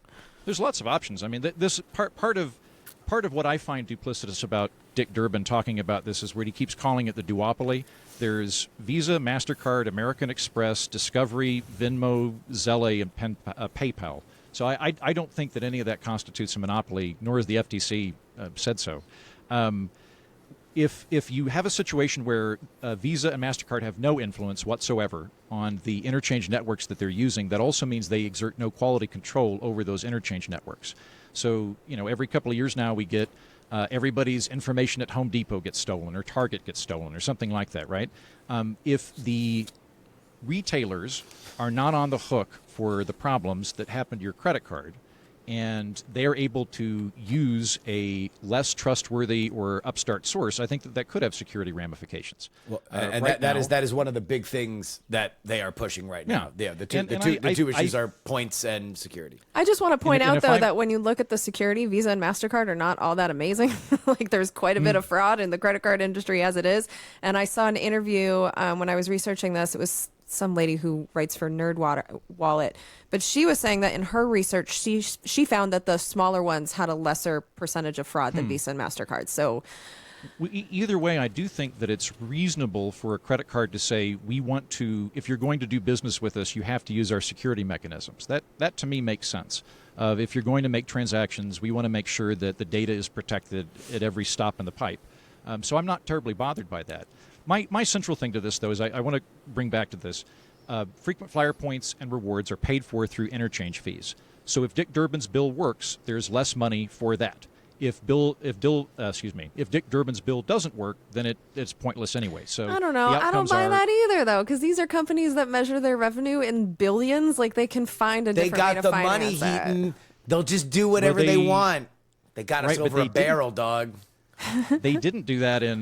lots of options. I mean, this part of what I find duplicitous about Dick Durbin talking about this is where he keeps calling it the duopoly. There's Visa, MasterCard, American Express, Discovery, Venmo, Zelle, and PayPal. So I don't think that any of that constitutes a monopoly, nor has the FTC said so. If you have a situation where Visa and MasterCard have no influence whatsoever on the interchange networks that they're using, that also means they exert no quality control over those interchange networks. So, every couple of years now we get everybody's information at Home Depot gets stolen or Target gets stolen or something like that, right? If the retailers are not on the hook for the problems that happen to your credit card, and they're able to use a less trustworthy or upstart source, I think that could have security ramifications. Well, and right that now- is one of the big things that they are pushing right now. Yeah, the two And the two I- issues are points and security. I just want to point and out, if though, I- that when you look at the security, Visa and MasterCard are not all that amazing. There's quite a bit of fraud in the credit card industry as it is. And I saw an interview when I was researching this. It was some lady who writes for Wallet, but she was saying that in her research, she found that the smaller ones had a lesser percentage of fraud than Visa and MasterCard. So Either way, I do think that it's reasonable for a credit card to say, we want to, if you're going to do business with us, you have to use our security mechanisms. That to me makes sense. If you're going to make transactions, we want to make sure that the data is protected at every stop in the pipe. So I'm not terribly bothered by that. My central thing to this, though, is I want to bring back to this. Frequent flyer points and rewards are paid for through interchange fees. So if Dick Durbin's bill works, there's less money for that. If Dick Durbin's bill doesn't work, then it's pointless anyway. So I don't know. the I don't outcomes buy are- that either, though, because these are companies that measure their revenue in billions. Like they can find a They different way got to the money, finance it. Heaton. They'll just do whatever Well, they they- want. They got us Right, but over they a barrel, dog. They didn't do that in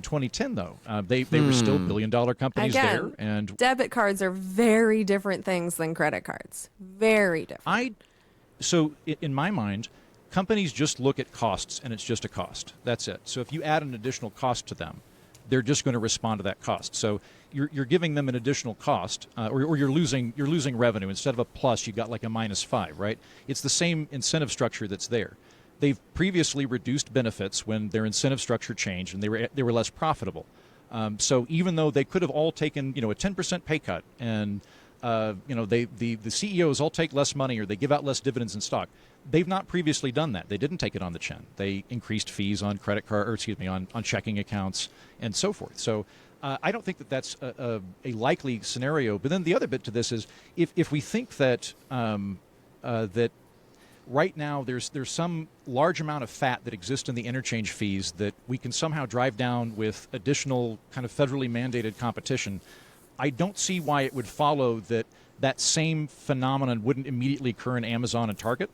2010, though. They were still billion-dollar companies Again, there, and debit cards are very different things than credit cards. Very different. in my mind, companies just look at costs, and it's just a cost. That's it. So if you add an additional cost to them, they're just going to respond to that cost. So you're giving them an additional cost, or you're losing revenue. Instead of a plus, you got like a -5, right? It's the same incentive structure that's there. They've previously reduced benefits when their incentive structure changed, and they were less profitable. So even though they could have all taken a 10% pay cut, and the CEOs all take less money or they give out less dividends in stock, they've not previously done that. They didn't take it on the chin. They increased fees on on checking accounts and so forth. So I don't think that that's a likely scenario. But then the other bit to this is if we think that that right now there's some large amount of fat that exists in the interchange fees that we can somehow drive down with additional kind of federally mandated competition, I don't see why it would follow that same phenomenon wouldn't immediately occur in Amazon and Target,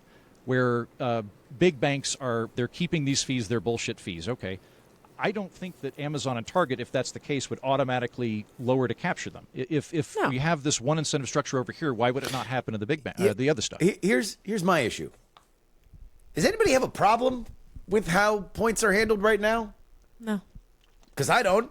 where big banks they're keeping these fees, they're bullshit fees. Okay. I don't think that Amazon and Target, if that's the case, would automatically lower to capture them. If No. we have this one incentive structure over here, why would it not happen in the big bank, the other stuff? Here's my issue. Does anybody have a problem with how points are handled right now? No. Because I don't.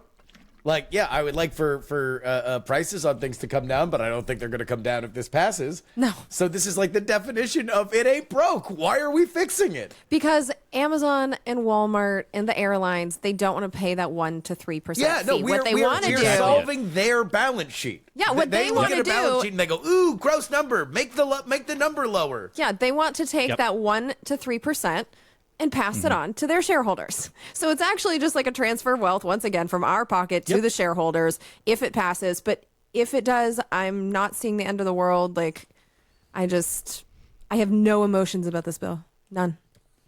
I would like for prices on things to come down, but I don't think they're going to come down if this passes. No. So this is like the definition of it ain't broke. Why are we fixing it? Because Amazon and Walmart and the airlines, they don't want to pay that 1% to 3% Yeah, no, fee. What they want to do, solving their balance sheet. Yeah, what they look wanna at a balance do- sheet and they go, ooh, gross number, make the number lower. yeah, they want to take that 1% to 3% and pass it on to their shareholders. So it's actually just like a transfer of wealth, once again, from our pocket to the shareholders if it passes. But if it does, I'm not seeing the end of the world. Like, I have no emotions about this bill. None.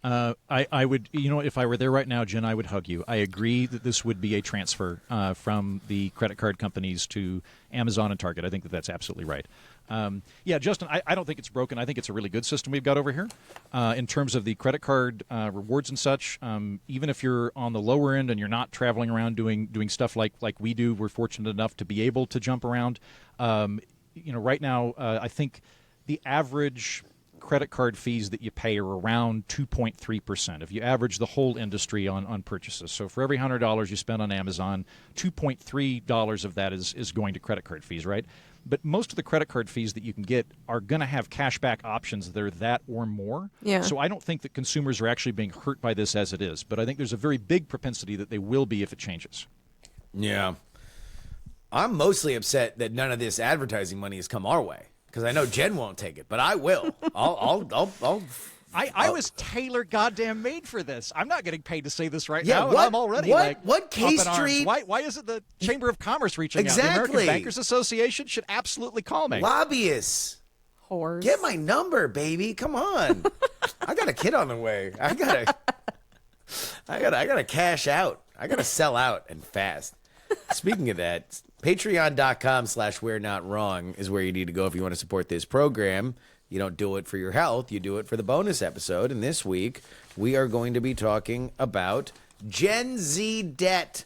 I would, if I were there right now, Jen, I would hug you. I agree that this would be a transfer from the credit card companies to Amazon and Target. I think that that's absolutely right. Justin, I don't think it's broken. I think it's a really good system we've got over here in terms of the credit card rewards and such. Even if you're on the lower end and you're not traveling around doing stuff like we do, we're fortunate enough to be able to jump around. Right now, I think the average credit card fees that you pay are around 2.3% if you average the whole industry on purchases. So for every $100 you spend on Amazon, $2.3 of that is going to credit card fees, right? But most of the credit card fees that you can get are going to have cashback options that are that or more. Yeah. So I don't think that consumers are actually being hurt by this as it is. But I think there's a very big propensity that they will be if it changes. Yeah. I'm mostly upset that none of this advertising money has come our way. Because I know Jen won't take it, but I will. I was tailor goddamn made for this. I'm not getting paid to say this right now. What, I'm already what K up in Street? arms. Why isn't the Chamber of Commerce reaching out? The Exactly. American Bankers Association should absolutely call me. Lobbyists. Whores. Get my number, baby. Come on. I got a kid on the way. I gotta cash out. I gotta sell out and fast. Speaking of that, patreon.com/we're not wrong is where you need to go if you want to support this program. You don't do it for your health, you do it for the bonus episode. And this week, we are going to be talking about Gen Z debt.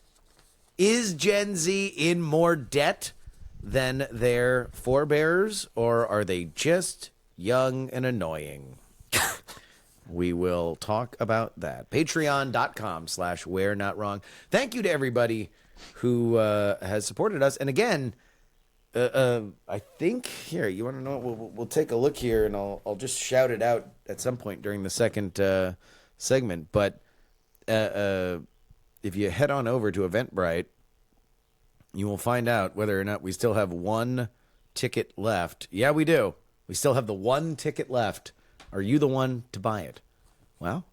Is Gen Z in more debt than their forebears, or are they just young and annoying? We will talk about that. Patreon.com/we're not wrong. Thank you to everybody who has supported us. And again, I think here, you want to know what? We'll take a look here, and I'll just shout it out at some point during the second segment. But if you head on over to Eventbrite, you will find out whether or not we still have one ticket left. Yeah, we do. We still have the one ticket left. Are you the one to buy it? Well,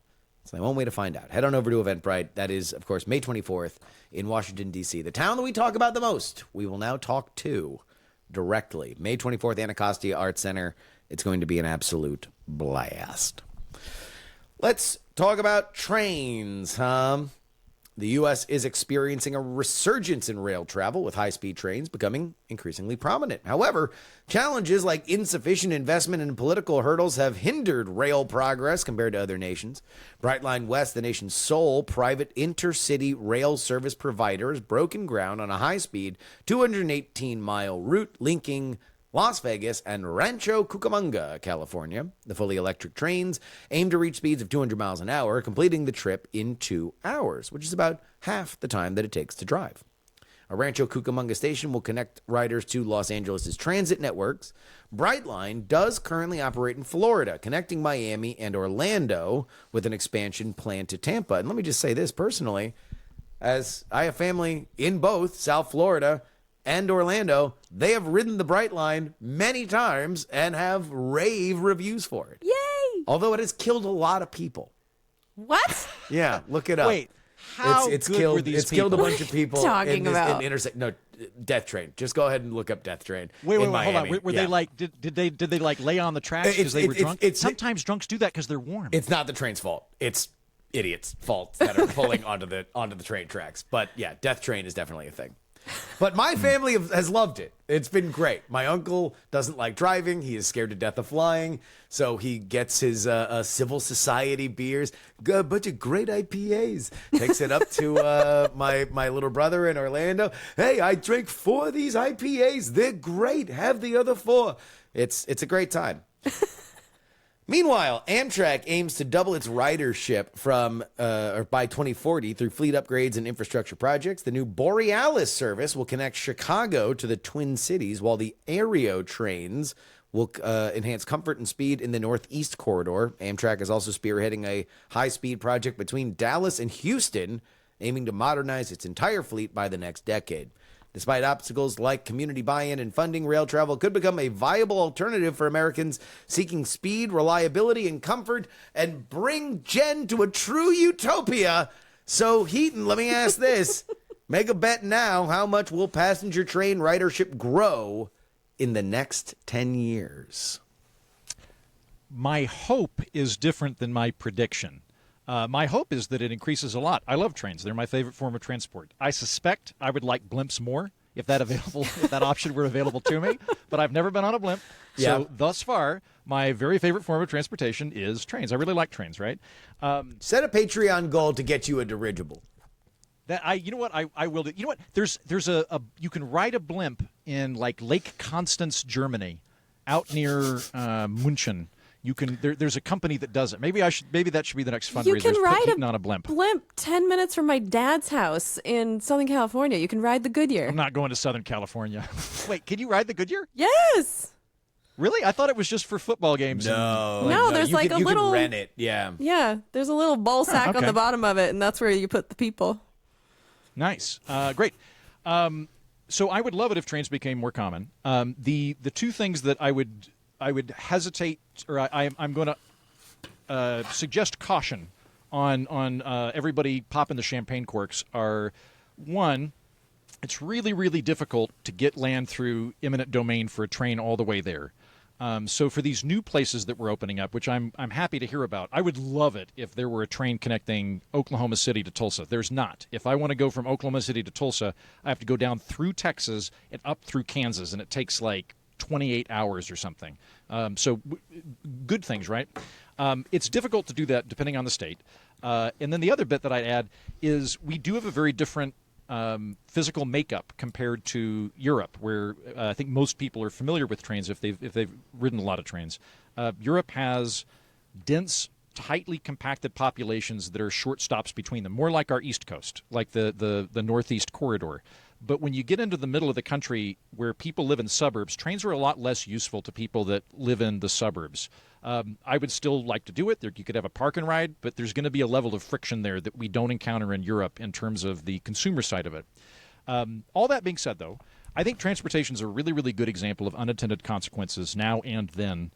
it's the one way to find out. Head on over to Eventbrite. That is, of course, May 24th in Washington, D.C., the town that we talk about the most. We will now talk to directly. May 24th, Anacostia Arts Center. It's going to be an absolute blast. Let's talk about trains, huh? The U.S. is experiencing a resurgence in rail travel, with high-speed trains becoming increasingly prominent. However, challenges like insufficient investment and political hurdles have hindered rail progress compared to other nations. Brightline West, the nation's sole private intercity rail service provider, has broken ground on a high-speed 218-mile route linking Las Vegas and Rancho Cucamonga, California. The fully electric trains aim to reach speeds of 200 miles an hour, completing the trip in 2 hours, which is about half the time that it takes to drive. A Rancho Cucamonga station will connect riders to Los Angeles' transit networks. Brightline does currently operate in Florida, connecting Miami and Orlando, with an expansion planned to Tampa. And let me just say this personally, as I have family in both South Florida and Orlando, they have ridden the Brightline many times and have rave reviews for it. Yay! Although it has killed a lot of people. What? Yeah, look it up. Wait, how it's good killed, were these It's killed a people? bunch of people. What are you talking about? No, Death Train. Just go ahead and look up Death Train. Wait, in hold on. Miami. Were Yeah. they like? Did they like lay on the tracks because they were drunk? Sometimes drunks do that because they're warm. It's not the train's fault. It's idiots' fault that are pulling onto the train tracks. But yeah, Death Train is definitely a thing. But my family has loved it. It's been great. My uncle doesn't like driving. He is scared to death of flying. So he gets his civil society beers, a bunch of great IPAs, takes it up to my little brother in Orlando. Hey, I drank 4 of these IPAs. They're great. Have the other 4. It's a great time. Meanwhile, Amtrak aims to double its ridership by 2040 through fleet upgrades and infrastructure projects. The new Borealis service will connect Chicago to the Twin Cities, while the Aereo trains will enhance comfort and speed in the Northeast Corridor. Amtrak is also spearheading a high-speed project between Dallas and Houston, aiming to modernize its entire fleet by the next decade. Despite obstacles like community buy-in and funding, rail travel could become a viable alternative for Americans seeking speed, reliability, and comfort, and bring Jen to a true utopia. So, Heaton, let me ask this. Make a bet now. How much will passenger train ridership grow in the next 10 years? My hope is different than my prediction. My hope is that it increases a lot. I love trains. They're my favorite form of transport. I suspect I would like blimps more if that option were available to me, but I've never been on a blimp. Yeah. So thus far, my very favorite form of transportation is trains. I really like trains, right? Set a Patreon goal to get you a dirigible. You know what? I will do. You know what? There's you can ride a blimp in like Lake Constance, Germany, out near München. You can. There's a company that does it. Maybe that should be the next fundraiser. You can ride on a blimp. 10 minutes from my dad's house in Southern California. You can ride the Goodyear. I'm not going to Southern California. Wait, can you ride the Goodyear? Yes. Really? I thought it was just for football games. No, there's like a little. You can rent it. Yeah. Yeah, there's a little ball sack okay. on the bottom of it, and that's where you put the people. Nice. Great. So I would love it if trains became more common. The two things that I would hesitate, or I'm going to suggest caution on everybody popping the champagne corks are, one, it's really, really difficult to get land through eminent domain for a train all the way there. So for these new places that we're opening up, which I'm happy to hear about, I would love it if there were a train connecting Oklahoma City to Tulsa. There's not. If I want to go from Oklahoma City to Tulsa, I have to go down through Texas and up through Kansas, and it takes like 28 hours or something. So good things, right? It's difficult to do that depending on the state. And then the other bit that I'd add is we do have a very different physical makeup compared to Europe, where I think most people are familiar with trains if they've ridden a lot of trains. Europe has dense, tightly compacted populations that are short stops between them, more like our East Coast, like the Northeast Corridor. But when you get into the middle of the country where people live in suburbs, trains are a lot less useful to people that live in the suburbs. I would still like to do it. You could have a park and ride, but there's going to be a level of friction there that we don't encounter in Europe in terms of the consumer side of it. All that being said, though, I think transportation is a really, really good example of unintended consequences now and then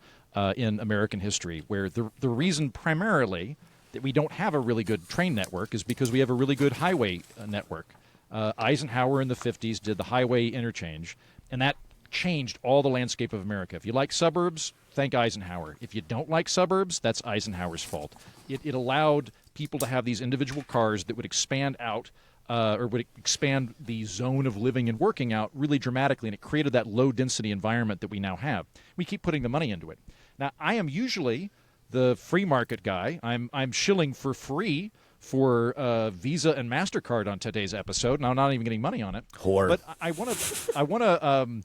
in American history, where the reason primarily that we don't have a really good train network is because we have a really good highway network. Eisenhower in the 50s did the highway interchange, and that changed all the landscape of America. If you like suburbs, thank Eisenhower. If you don't like suburbs, that's Eisenhower's fault. It allowed people to have these individual cars that would expand out or would expand the zone of living and working out really dramatically, and it created that low-density environment that we now have. We keep putting the money into it. Now, I am usually the free market guy. I'm shilling for free for Visa and MasterCard on today's episode, and I'm not even getting money on it. Whore. But I want to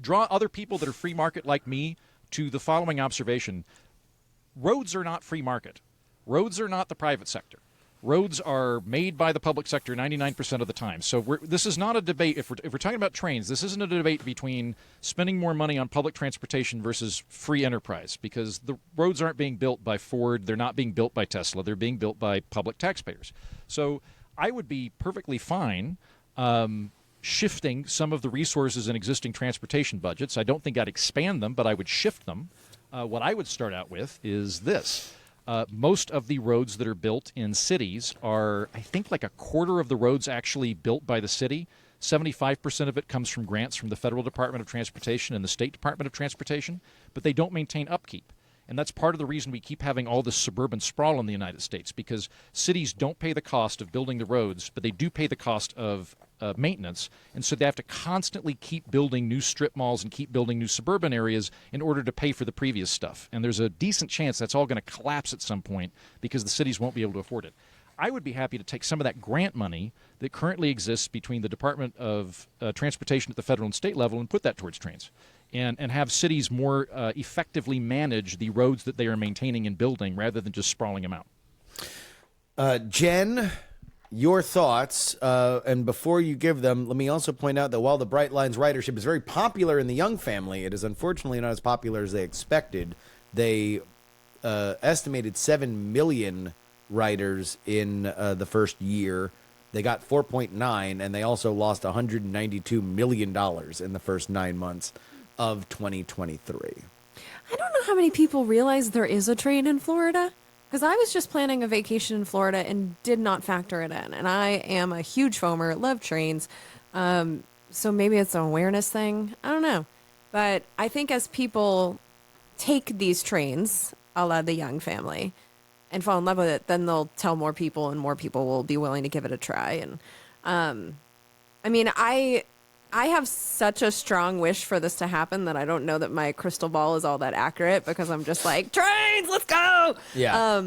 draw other people that are free market like me to the following observation. Roads are not free market. Roads are not the private sector. Roads are made by the public sector 99% of the time. So this is not a debate. If we're talking about trains, this isn't a debate between spending more money on public transportation versus free enterprise, because the roads aren't being built by Ford. They're not being built by Tesla. They're being built by public taxpayers. So I would be perfectly fine shifting some of the resources in existing transportation budgets. I don't think I'd expand them, but I would shift them. What I would start out with is this. Most of the roads that are built in cities are, I think, like a quarter of the roads actually built by the city. 75% of it comes from grants from the Federal Department of Transportation and the State Department of Transportation, but they don't maintain upkeep. And that's part of the reason we keep having all this suburban sprawl in the United States, because cities don't pay the cost of building the roads, but they do pay the cost of maintenance. And so they have to constantly keep building new strip malls and keep building new suburban areas in order to pay for the previous stuff. And there's a decent chance that's all going to collapse at some point because the cities won't be able to afford it. I would be happy to take some of that grant money that currently exists between the Department of Transportation at the federal and state level and put that towards trains. And have cities more effectively manage the roads that they are maintaining and building rather than just sprawling them out. Jen, your thoughts, and before you give them, let me also point out that while the Bright Lines ridership is very popular in the young family, it is unfortunately not as popular as they expected. They estimated 7 million riders in the first year. They got 4.9, and they also lost $192 million in the first 9 months of 2023. I don't know how many people realize there is a train in Florida. Because I was just planning a vacation in Florida and did not factor it in. And I am a huge foamer, love trains. So maybe it's an awareness thing. I don't know. But I think as people take these trains, a la the Young family, and fall in love with it, then they'll tell more people and more people will be willing to give it a try. And I mean, I have such a strong wish for this to happen that I don't know that my crystal ball is all that accurate because I'm just like, trains, let's go. Yeah.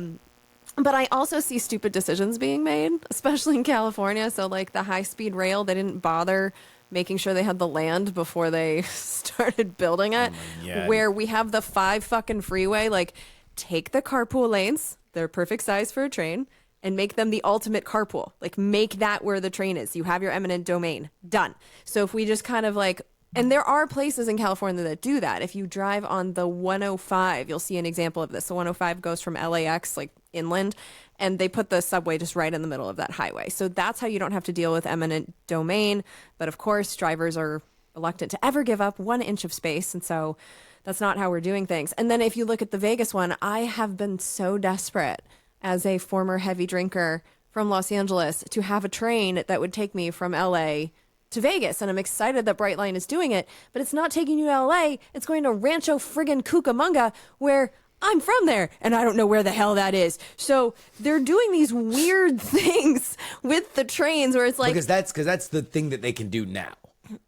But I also see stupid decisions being made, especially in California. So like the high-speed rail, they didn't bother making sure they had the land before they started building it. God. Where we have the 5 fucking freeway, like take the carpool lanes, they're perfect size for a train, and make them the ultimate carpool. Like make that where the train is. You have your eminent domain. Done. So if we just kind of like, and there are places in California that do that. If you drive on the 105, you'll see an example of this. The 105 goes from LAX, like inland, and they put the subway just right in the middle of that highway. So that's how you don't have to deal with eminent domain. But of course, drivers are reluctant to ever give up 1 inch of space. And so that's not how we're doing things. And then if you look at the Vegas one, I have been so desperate as a former heavy drinker from Los Angeles to have a train that would take me from LA to Vegas. And I'm excited that Brightline is doing it, but it's not taking you to LA. It's going to Rancho friggin' Cucamonga, where I'm from there, and I don't know where the hell that is. So they're doing these weird things with the trains where it's like... Because that's the thing that they can do now.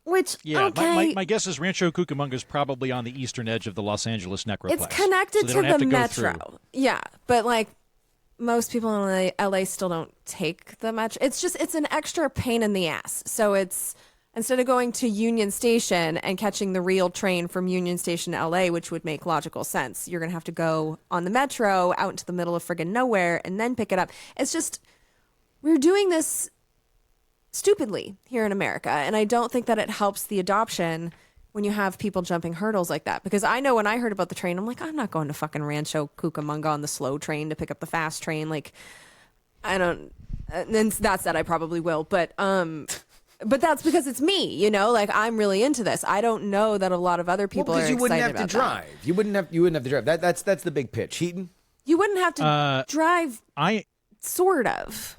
Which, yeah, okay. my guess is Rancho Cucamonga is probably on the eastern edge of the Los Angeles Necroplex. It's connected so to the metro. Yeah, but like most people in LA still don't take the metro. It's an extra pain in the ass. So it's instead of going to Union Station and catching the real train from Union Station to LA, which would make logical sense, you're going to have to go on the metro out into the middle of friggin' nowhere and then pick it up. It's just, we're doing this stupidly here in America. And I don't think that it helps the adoption when you have people jumping hurdles like that. Because I know when I heard about the train, I'm like, I'm not going to fucking Rancho Cucamonga on the slow train to pick up the fast train. Like, I don't, and that said, I probably will. But that's because it's me, you know, like I'm really into this. I don't know that a lot of other people are excited about that. Because you wouldn't have to drive. You wouldn't have to drive. That's the big pitch. Heaton? You wouldn't have to drive. Sort of.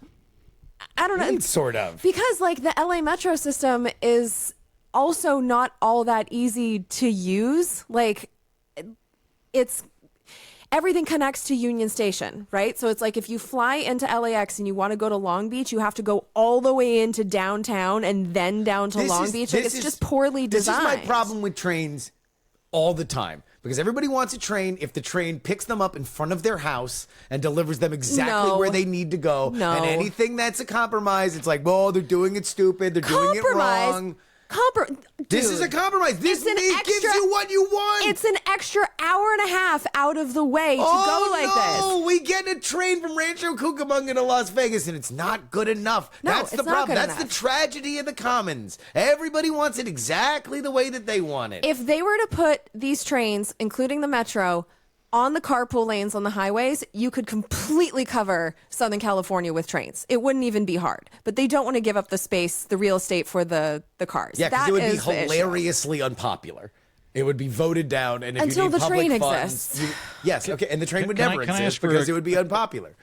I don't know. Sort of. Because like the LA metro system is also not all that easy to use. Like it's everything connects to Union Station, right? So it's like if you fly into LAX and you want to go to Long Beach, you have to go all the way into downtown and then down to Long Beach. Like it's just poorly designed. This is my problem with trains all the time. Because everybody wants a train if the train picks them up in front of their house and delivers them exactly where they need to go. No. And anything that's a compromise, it's like, well, they're doing it stupid. They're doing it wrong. This is a compromise. This gives you what you want. It's an extra hour and a half out of the way to go like this. Oh, we get a train from Rancho Cucamonga to Las Vegas, and it's not good enough. No, That's the it's not problem. good That's enough. the tragedy of the commons. Everybody wants it exactly the way that they want it. If they were to put these trains, including the metro, on the carpool lanes on the highways, you could completely cover Southern California with trains. It wouldn't even be hard. But they don't want to give up the space, the real estate for the cars. Yeah, because it would be hilariously unpopular. It would be voted down, and if until you need the public train funds, exists. yes, okay, and the train would Can never I exist ask for because it would be unpopular.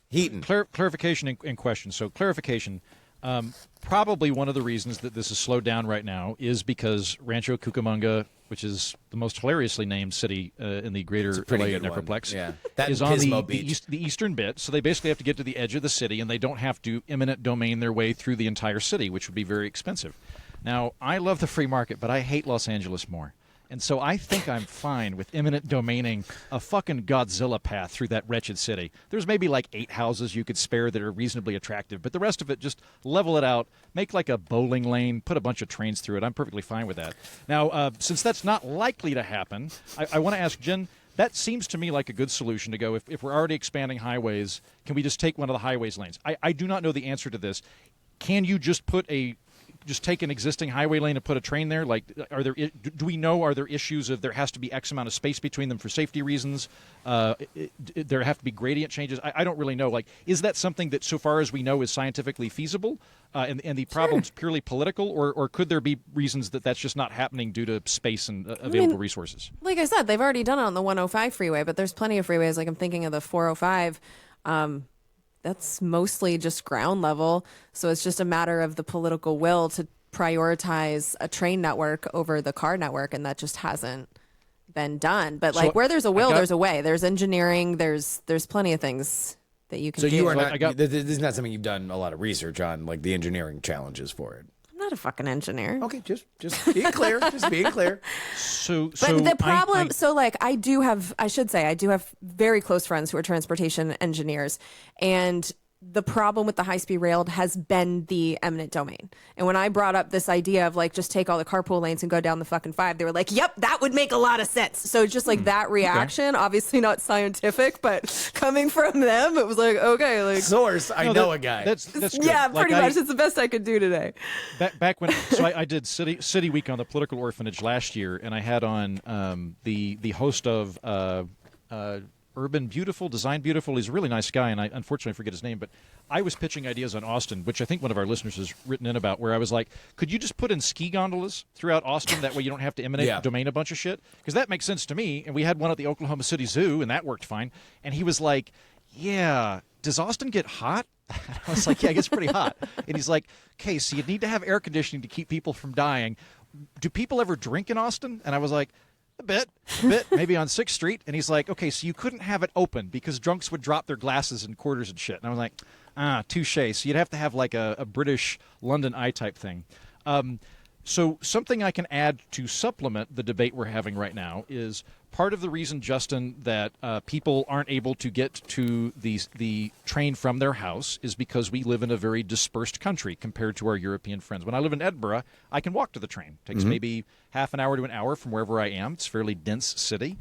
Heaton. Clarification in question. So clarification. Probably one of the reasons that this is slowed down right now is because Rancho Cucamonga, which is the most hilariously named city in the greater LA Metroplex, is on the eastern bit. So they basically have to get to the edge of the city, and they don't have to eminent domain their way through the entire city, which would be very expensive. Now, I love the free market, but I hate Los Angeles more. And so I think I'm fine with eminent domaining a fucking Godzilla path through that wretched city. There's maybe like 8 houses you could spare that are reasonably attractive, but the rest of it, just level it out, make like a bowling lane, put a bunch of trains through it. I'm perfectly fine with that. Now, since that's not likely to happen, I want to ask Jen, that seems to me like a good solution to go. If we're already expanding highways, can we just take one of the highways lanes? I do not know the answer to this. Can you just take an existing highway lane and put a train there? Like, do we know, are there issues of there has to be X amount of space between them for safety reasons? There have to be gradient changes. I don't really know. Like, is that something that, so far as we know, is scientifically feasible? And the problem's purely political, or could there be reasons that that's just not happening due to space and available resources? Like I said, they've already done it on the 105 freeway, but there's plenty of freeways. Like, I'm thinking of the 405. That's mostly just ground level. So it's just a matter of the political will to prioritize a train network over the car network. And that just hasn't been done. But like, where there's a will, there's a way. There's engineering. There's plenty of things that you can do. So you are not, this is not something you've done a lot of research on, like the engineering challenges for it. I'm not a fucking engineer. Okay, just being clear. Just being clear. But the problem, I do have very close friends who are transportation engineers, and the problem with the high-speed rail has been the eminent domain. And when I brought up this idea of like, just take all the carpool lanes and go down the fucking 5, they were like, yep, that would make a lot of sense. So just like that reaction, obviously not scientific, but coming from them, it was like, okay, like source. I know a guy. That's good. Yeah, pretty much. It's the best I could do today. Back when, I did City Week on the Political Orphanage last year, and I had on the host of Urban Beautiful, Design Beautiful. He's a really nice guy, and I unfortunately forget his name, but I was pitching ideas on Austin, which I think one of our listeners has written in about, where I was like, could you just put in ski gondolas throughout Austin? That way you don't have to eminent domain a bunch of shit? Because that makes sense to me, and we had one at the Oklahoma City Zoo, and that worked fine. And he was like, yeah, does Austin get hot? I was like, yeah, it gets pretty hot. And he's like, okay, so you need to have air conditioning to keep people from dying. Do people ever drink in Austin? And I was like, a bit, maybe on 6th Street. And he's like, okay, so you couldn't have it open because drunks would drop their glasses and quarters and shit. And I was like, touche. So you'd have to have like a British London Eye type thing. So something I can add to supplement the debate we're having right now is part of the reason, Justin, that people aren't able to get to the train from their house is because we live in a very dispersed country compared to our European friends. When I live in Edinburgh, I can walk to the train. It takes maybe half an hour to an hour from wherever I am. It's a fairly dense city.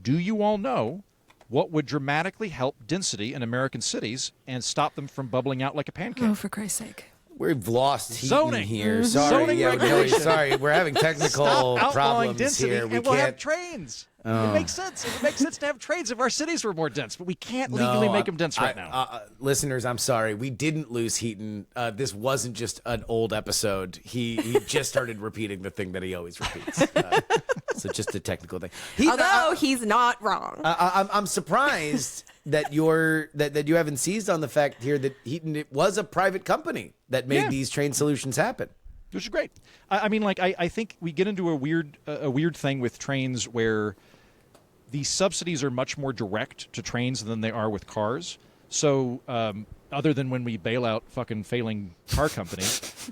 Do you all know what would dramatically help density in American cities and stop them from bubbling out like a pancake? Oh, for Christ's sake. We've lost zoning here. Sorry, zoning regulation. Sorry, we're having technical problems density here. And we'll have trains. It makes sense. It makes sense to have trains if our cities were more dense, but we can't legally make them dense right now. Listeners, I'm sorry. We didn't lose Heaton. This wasn't just an old episode. He just started repeating the thing that he always repeats. So just a technical thing. Although he's not wrong. I'm surprised that you haven't seized on the fact here that Heaton, it was a private company that made these train solutions happen. Which is great. I mean, like, I think we get into a weird thing with trains where the subsidies are much more direct to trains than they are with cars. So other than when we bail out fucking failing car companies,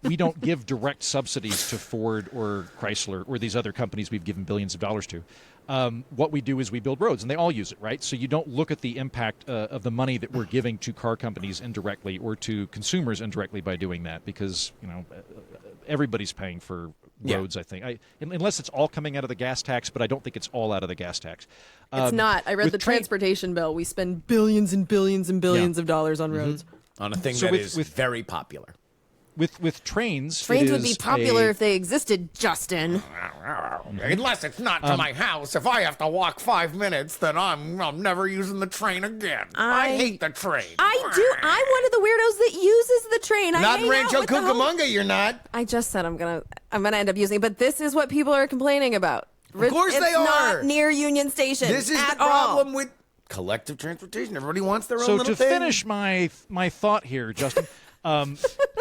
we don't give direct subsidies to Ford or Chrysler or these other companies we've given billions of dollars to. What we do is we build roads, and they all use it, right? So you don't look at the impact of the money that we're giving to car companies indirectly or to consumers indirectly by doing that, because everybody's paying for roads. I think, unless it's all coming out of the gas tax, but I don't think it's all out of the gas tax. It's not. I read the transportation bill. We spend billions and billions and billions of dollars on roads on a thing that is very popular. With trains, trains would be popular if they existed, Justin. Unless it's not to my house. If I have to walk 5 minutes, then I'm never using the train again. I hate the train. I do. I'm one of the weirdos that uses the train. Not in Rancho Cucamonga, you're not. I just said I'm gonna end up using it, but this is what people are complaining about. Of course they are. Not near Union Station. This is the problem with collective transportation. Everybody wants their own little thing. So to finish my thought here, Justin.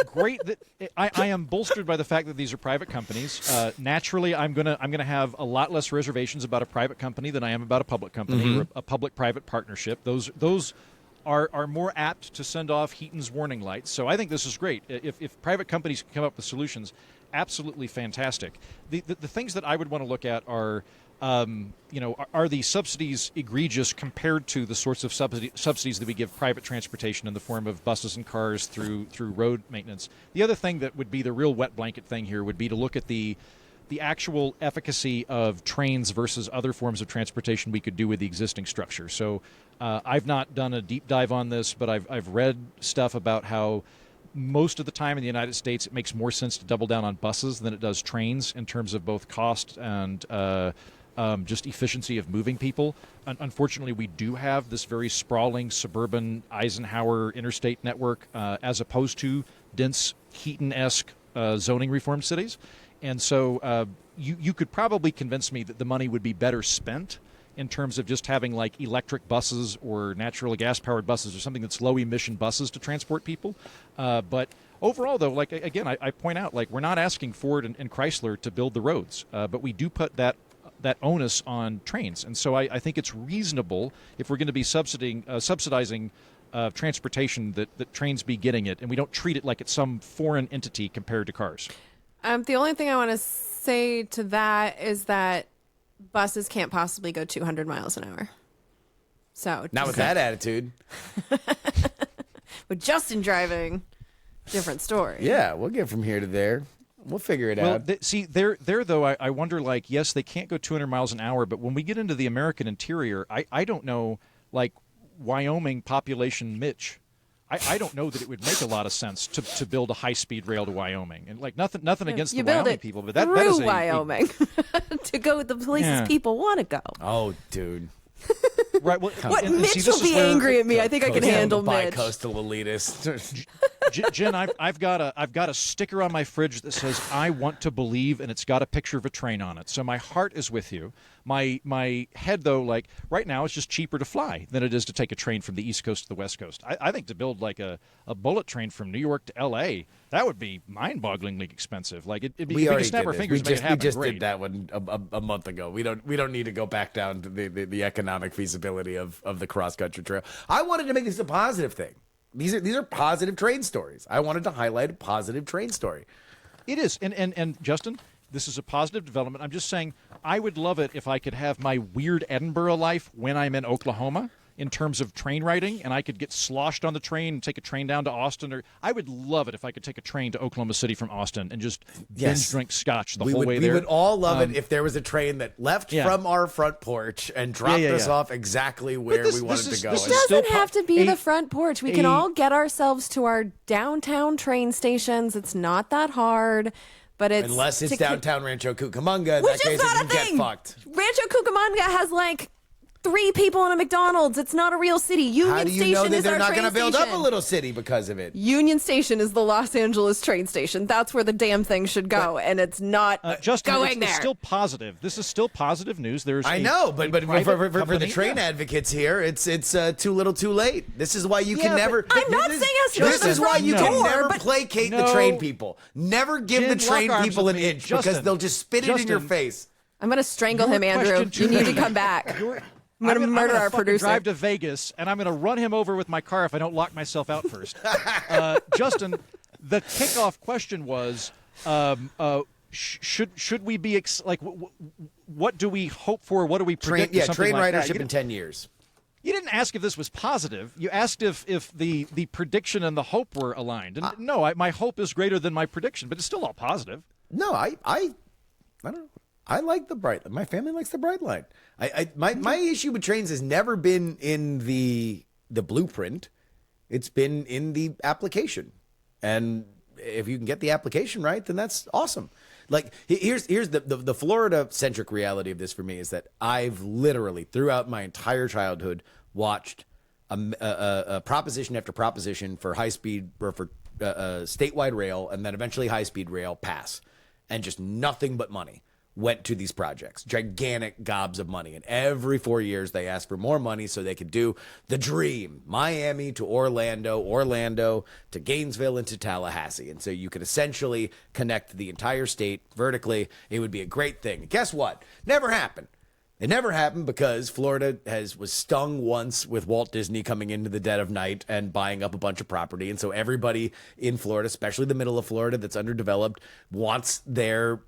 Great that I am bolstered by the fact that these are private companies. Naturally, I'm gonna have a lot less reservations about a private company than I am about a public company or a public-private partnership. Those are more apt to send off Heaton's warning lights. So I think this is great. If private companies can come up with solutions, absolutely fantastic. The things that I would want to look at are. Are the subsidies egregious compared to the sorts of subsidies that we give private transportation in the form of buses and cars through road maintenance? The other thing that would be the real wet blanket thing here would be to look at the the actual efficacy of trains versus other forms of transportation we could do with the existing structure. So I've not done a deep dive on this, but I've read stuff about how most of the time in the United States it makes more sense to double down on buses than it does trains in terms of both cost and just efficiency of moving people. Unfortunately, we do have this very sprawling suburban Eisenhower interstate network as opposed to dense Heaton-esque zoning reform cities. And so you could probably convince me that the money would be better spent in terms of just having like electric buses or natural gas-powered buses or something that's low-emission buses to transport people. But overall, though, like again, I point out, like we're not asking Ford and Chrysler to build the roads, but we do put that onus on trains. And so I think it's reasonable if we're going to be subsidizing transportation that trains be getting it, and we don't treat it like it's some foreign entity compared to cars. The only thing I want to say to that is that buses can't possibly go 200 miles an hour. So not with that attitude. With Justin driving, different story. Yeah, we'll get from here to there. We'll figure it out. See, there though, I wonder, like, yes, they can't go 200 miles an hour, but when we get into the American interior, I don't know, like, Wyoming population Mitch, I don't know that it would make a lot of sense to build a high-speed rail to Wyoming. And, like, nothing against the Wyoming people, but that is Wyoming to go the places people want to go. Oh, dude. Right. Well, Mitch will be angry at me. I think I can handle Mitch. Coastal elitist. Jen, I've got a sticker on my fridge that says "I want to believe," and it's got a picture of a train on it. So my heart is with you. My head, though, like right now, it's just cheaper to fly than it is to take a train from the East Coast to the West Coast. I think to build like a bullet train from New York to L.A., that would be mind-bogglingly expensive. Like it'd be, we could snap our fingers and make it happen. We just did that one a month ago. We don't need to go back down to the economic feasibility of the cross-country trail. I wanted to make this a positive thing. These are positive train stories. I wanted to highlight a positive train story. It is, and Justin, this is a positive development. I'm just saying I would love it if I could have my weird Edinburgh life when I'm in Oklahoma in terms of train riding, and I could get sloshed on the train and take a train down to Austin. Or I would love it if I could take a train to Oklahoma City from Austin and just binge drink scotch the whole way there. We would all love it if there was a train that left from our front porch and dropped us off exactly where we wanted to go. It doesn't have to be the front porch. We can all get ourselves to our downtown train stations. It's not that hard. But it's unless it's downtown Rancho Cucamonga, in that case, you get fucked. Rancho Cucamonga has like 3 people in a McDonald's. It's not a real city. Union Station is our train station. How do you know that they're not going to build up a little city because of it? Union Station is the Los Angeles train station. That's where the damn thing should go, and it's not Justin, going there. It's still positive. This is still positive news. I know, but for the train advocates here, it's too little, too late. This is why you can never. I'm not saying us. This is why you can never placate the train people. Never give the train people an inch because they'll just spit it in your face. I'm going to strangle him, Andrew. You need to come back. I'm going to murder our producer. Drive to Vegas, and I'm going to run him over with my car if I don't lock myself out first. Justin, the kickoff question was, should we be what do we hope for? What do we predict? Train ridership in 10 years. You didn't ask if this was positive. You asked if the prediction and the hope were aligned. And no, my hope is greater than my prediction, but it's still all positive. No, I don't know. I like the Bright Line. My family likes the Bright Line. My issue with trains has never been in the blueprint. It's been in the application. And if you can get the application right, then that's awesome. Like here's the Florida-centric reality of this for me is that I've literally throughout my entire childhood watched a proposition after proposition for high-speed or for statewide rail and then eventually high-speed rail pass, and just nothing but money went to these projects, gigantic gobs of money. And every 4 years they asked for more money so they could do the dream, Miami to Orlando to Gainesville and to Tallahassee. And so you could essentially connect the entire state vertically. It would be a great thing. And guess what? Never happened. It never happened because Florida was stung once with Walt Disney coming into the dead of night and buying up a bunch of property. And so everybody in Florida, especially the middle of Florida that's underdeveloped, wants their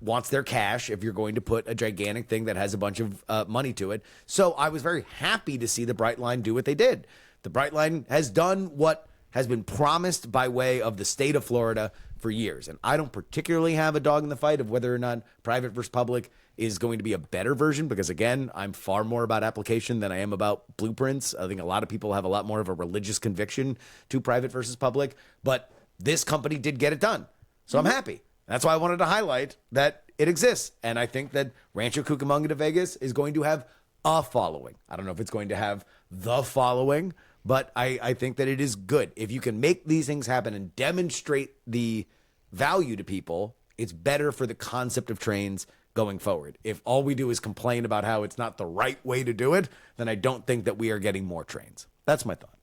cash if you're going to put a gigantic thing that has a bunch of money to it. So I was very happy to see the Bright Line do what they did. The Bright Line has done what has been promised by way of the state of Florida for years. And I don't particularly have a dog in the fight of whether or not private versus public is going to be a better version, because again, I'm far more about application than I am about blueprints. I think a lot of people have a lot more of a religious conviction to private versus public, but this company did get it done. So I'm happy. That's why I wanted to highlight that it exists. And I think that Rancho Cucamonga de Vegas is going to have a following. I don't know if it's going to have the following, but I think that it is good. If you can make these things happen and demonstrate the value to people, it's better for the concept of trains going forward. If all we do is complain about how it's not the right way to do it, then I don't think that we are getting more trains. That's my thought.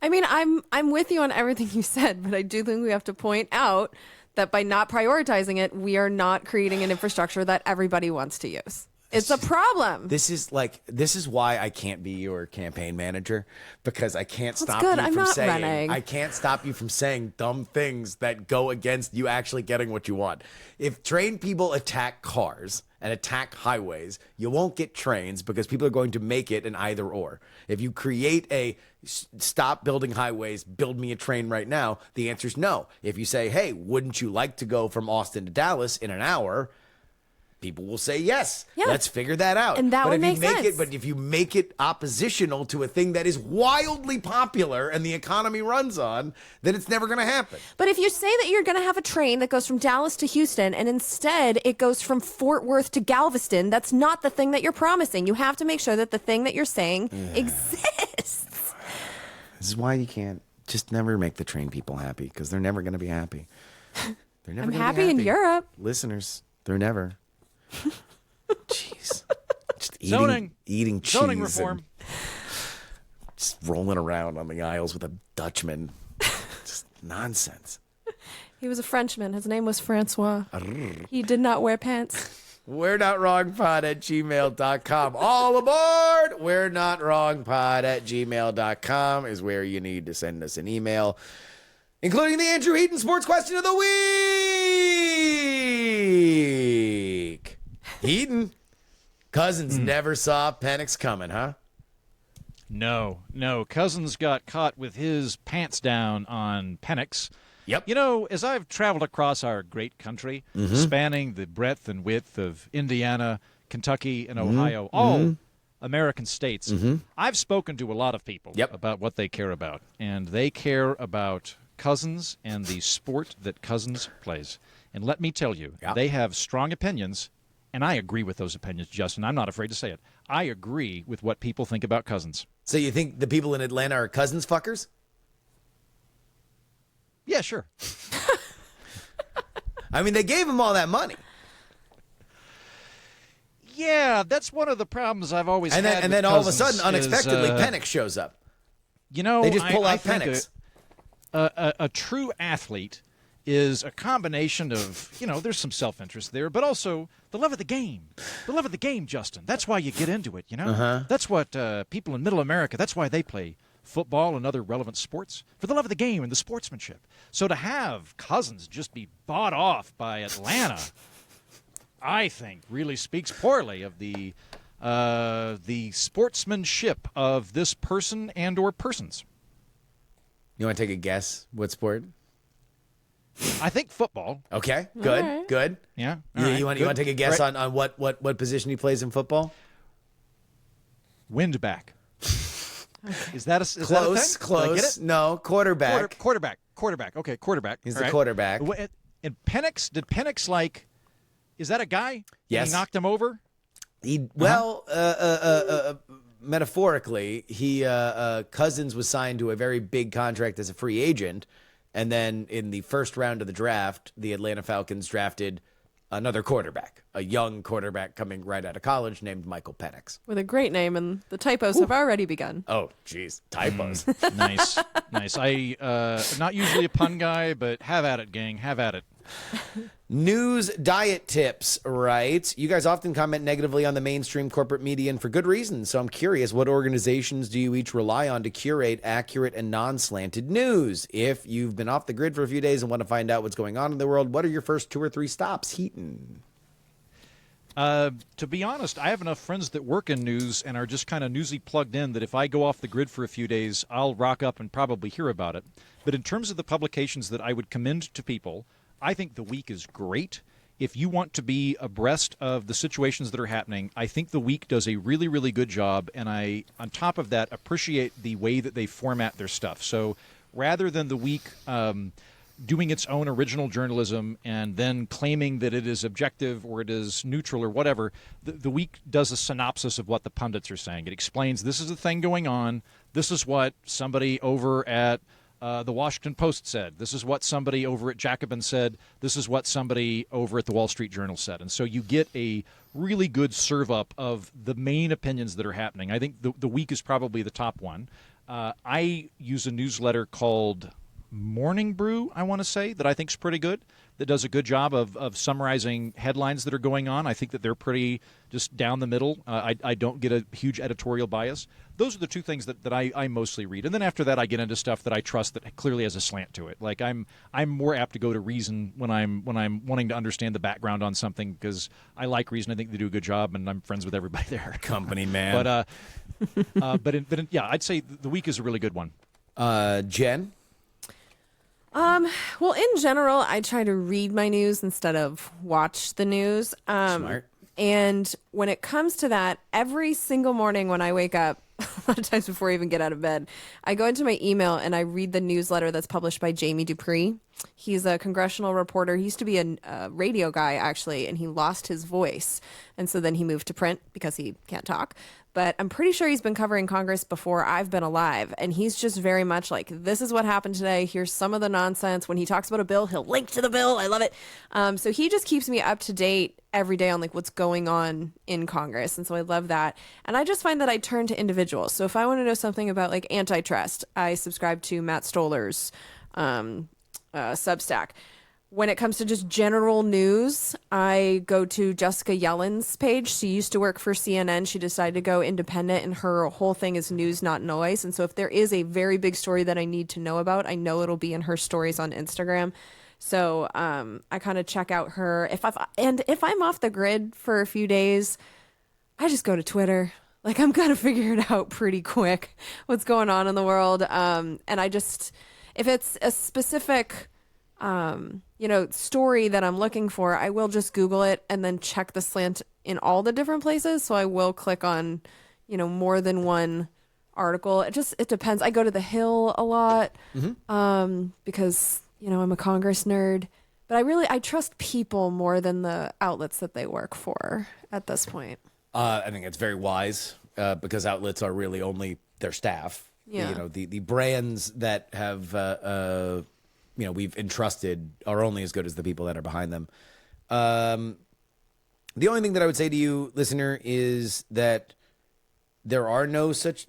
I mean, I'm with you on everything you said, but I do think we have to point out that by not prioritizing it, we are not creating an infrastructure that everybody wants to use. It's a problem. This is why I can't be your campaign manager, because I can't stop good. you I'm from not saying running. I can't stop you from saying dumb things that go against you actually getting what you want. If train people attack cars and attack highways, you won't get trains, because people are going to make it an either or. If you create a stop building highways, build me a train right now, the answer is no. If you say, hey, wouldn't you like to go from Austin to Dallas in an hour? People will say yes. Yeah. Let's figure that out. And that would make sense. But if you make it oppositional to a thing that is wildly popular and the economy runs on, then it's never going to happen. But if you say that you're going to have a train that goes from Dallas to Houston and instead it goes from Fort Worth to Galveston, that's not the thing that you're promising. You have to make sure that the thing that you're saying exists. This is why you can't just never make the train people happy, because they're never going to be happy. They're never I'm gonna be happy in Europe. Listeners, they're never. Jeez. Just eating cheese. Zoning reform. Just rolling around on the aisles with a Dutchman. Just nonsense. He was a Frenchman. His name was Francois. He did not wear pants. We're not wrongpod at gmail.com. All aboard! We're not wrongpod at gmail.com is where you need to send us an email, including the Andrew Heaton Sports Question of the Week. Heaton, Cousins never saw Penix coming, huh? No. Cousins got caught with his pants down on Penix. Yep. You know, as I've traveled across our great country, spanning the breadth and width of Indiana, Kentucky, and Ohio, all American states, I've spoken to a lot of people about what they care about. And they care about Cousins and the sport that Cousins plays. And let me tell you, they have strong opinions, and I agree with those opinions, Justin. I'm not afraid to say it. I agree with what people think about Cousins. So you think the people in Atlanta are Cousins fuckers? Yeah, sure. I mean, they gave him all that money. Yeah, that's one of the problems I've always had. And then all of a sudden, unexpectedly, Penix shows up. You know, they just pull I out think Penix. A true athlete is a combination of, there's some self-interest there, but also the love of the game. The love of the game, Justin. That's why you get into it, That's what people in Middle America, that's why they play football and other relevant sports, for the love of the game and the sportsmanship. So to have Cousins just be bought off by Atlanta, I think really speaks poorly of the sportsmanship of this person and or persons. You want to take a guess? What sport? I think football. Okay, good, right. good. Yeah. You want to take a guess on what position he plays in football? Windback. Is that a Close, that a thing? close. Did I get it? No, quarterback. Quarterback. Okay, quarterback. He's All the right. quarterback. And Penix, did Penix is that a guy? Yes. He knocked him over? Metaphorically, Cousins was signed to a very big contract as a free agent, and then in the first round of the draft, the Atlanta Falcons drafted another quarterback, a young quarterback coming right out of college named Michael Penix. With a great name, and the typos have already begun. Oh, geez, typos. Nice. I not usually a pun guy, but have at it, gang. Have at it. News Diet Tips writes, you guys often comment negatively on the mainstream corporate media, and for good reason. So I'm curious, what organizations do you each rely on to curate accurate and non-slanted news? If you've been off the grid for a few days and want to find out what's going on in the world, what are your first 2 or 3 stops? Heaton. To be honest, I have enough friends that work in news and are just kind of newsy plugged in that if I go off the grid for a few days, I'll rock up and probably hear about it. But in terms of the publications that I would commend to people, I think The Week is great. If you want to be abreast of the situations that are happening, I think The Week does a really, really good job. And I, on top of that, appreciate the way that they format their stuff. So rather than The Week doing its own original journalism and then claiming that it is objective or it is neutral or whatever, the Week does a synopsis of what the pundits are saying. It explains this is the thing going on. This is what somebody over at the Washington Post said. This is what somebody over at Jacobin said. This is what somebody over at the Wall Street Journal said. And so you get a really good serve up of the main opinions that are happening. I think the Week is probably the top one. I use a newsletter called Morning Brew, I want to say, that I think is pretty good, that does a good job of summarizing headlines that are going on. I think that they're pretty just down the middle. I don't get a huge editorial bias. Those are the two things that I mostly read. And then after that, I get into stuff that I trust that clearly has a slant to it. Like I'm more apt to go to Reason when I'm wanting to understand the background on something because I like Reason. I think they do a good job, and I'm friends with everybody there. Company man. Yeah, I'd say The Week is a really good one. Jen? Well, in general, I try to read my news instead of watch the news. Smart. And when it comes to that, every single morning when I wake up, a lot of times before I even get out of bed, I go into my email and I read the newsletter that's published by Jamie Dupree. He's a congressional reporter. He used to be a radio guy, actually, and he lost his voice. And so then he moved to print because he can't talk. But I'm pretty sure he's been covering Congress before I've been alive. And he's just very much like, this is what happened today. Here's some of the nonsense. When he talks about a bill, he'll link to the bill. I love it. So he just keeps me up to date every day on like what's going on in Congress. And so I love that. And I just find that I turn to individuals. So if I want to know something about like antitrust, I subscribe to Matt Stoller's Substack. When it comes to just general news, I go to Jessica Yellen's page. She used to work for CNN. She decided to go independent, and her whole thing is news, not noise. And so if there is a very big story that I need to know about, I know it'll be in her stories on Instagram. So I kind of check out her. If I'm off the grid for a few days, I just go to Twitter. Like, I'm going to figure it out pretty quick what's going on in the world. And I just, if it's a specific story that I'm looking for, I will just Google it and then check the slant in all the different places. So I will click on, more than one article. It depends. I go to The Hill a lot, because, I'm a Congress nerd, but I trust people more than the outlets that they work for at this point. I think it's very wise, because outlets are really only their staff. Yeah. The brands that have, we've entrusted are only as good as the people that are behind them. The only thing that I would say to you, listener, is that there is no such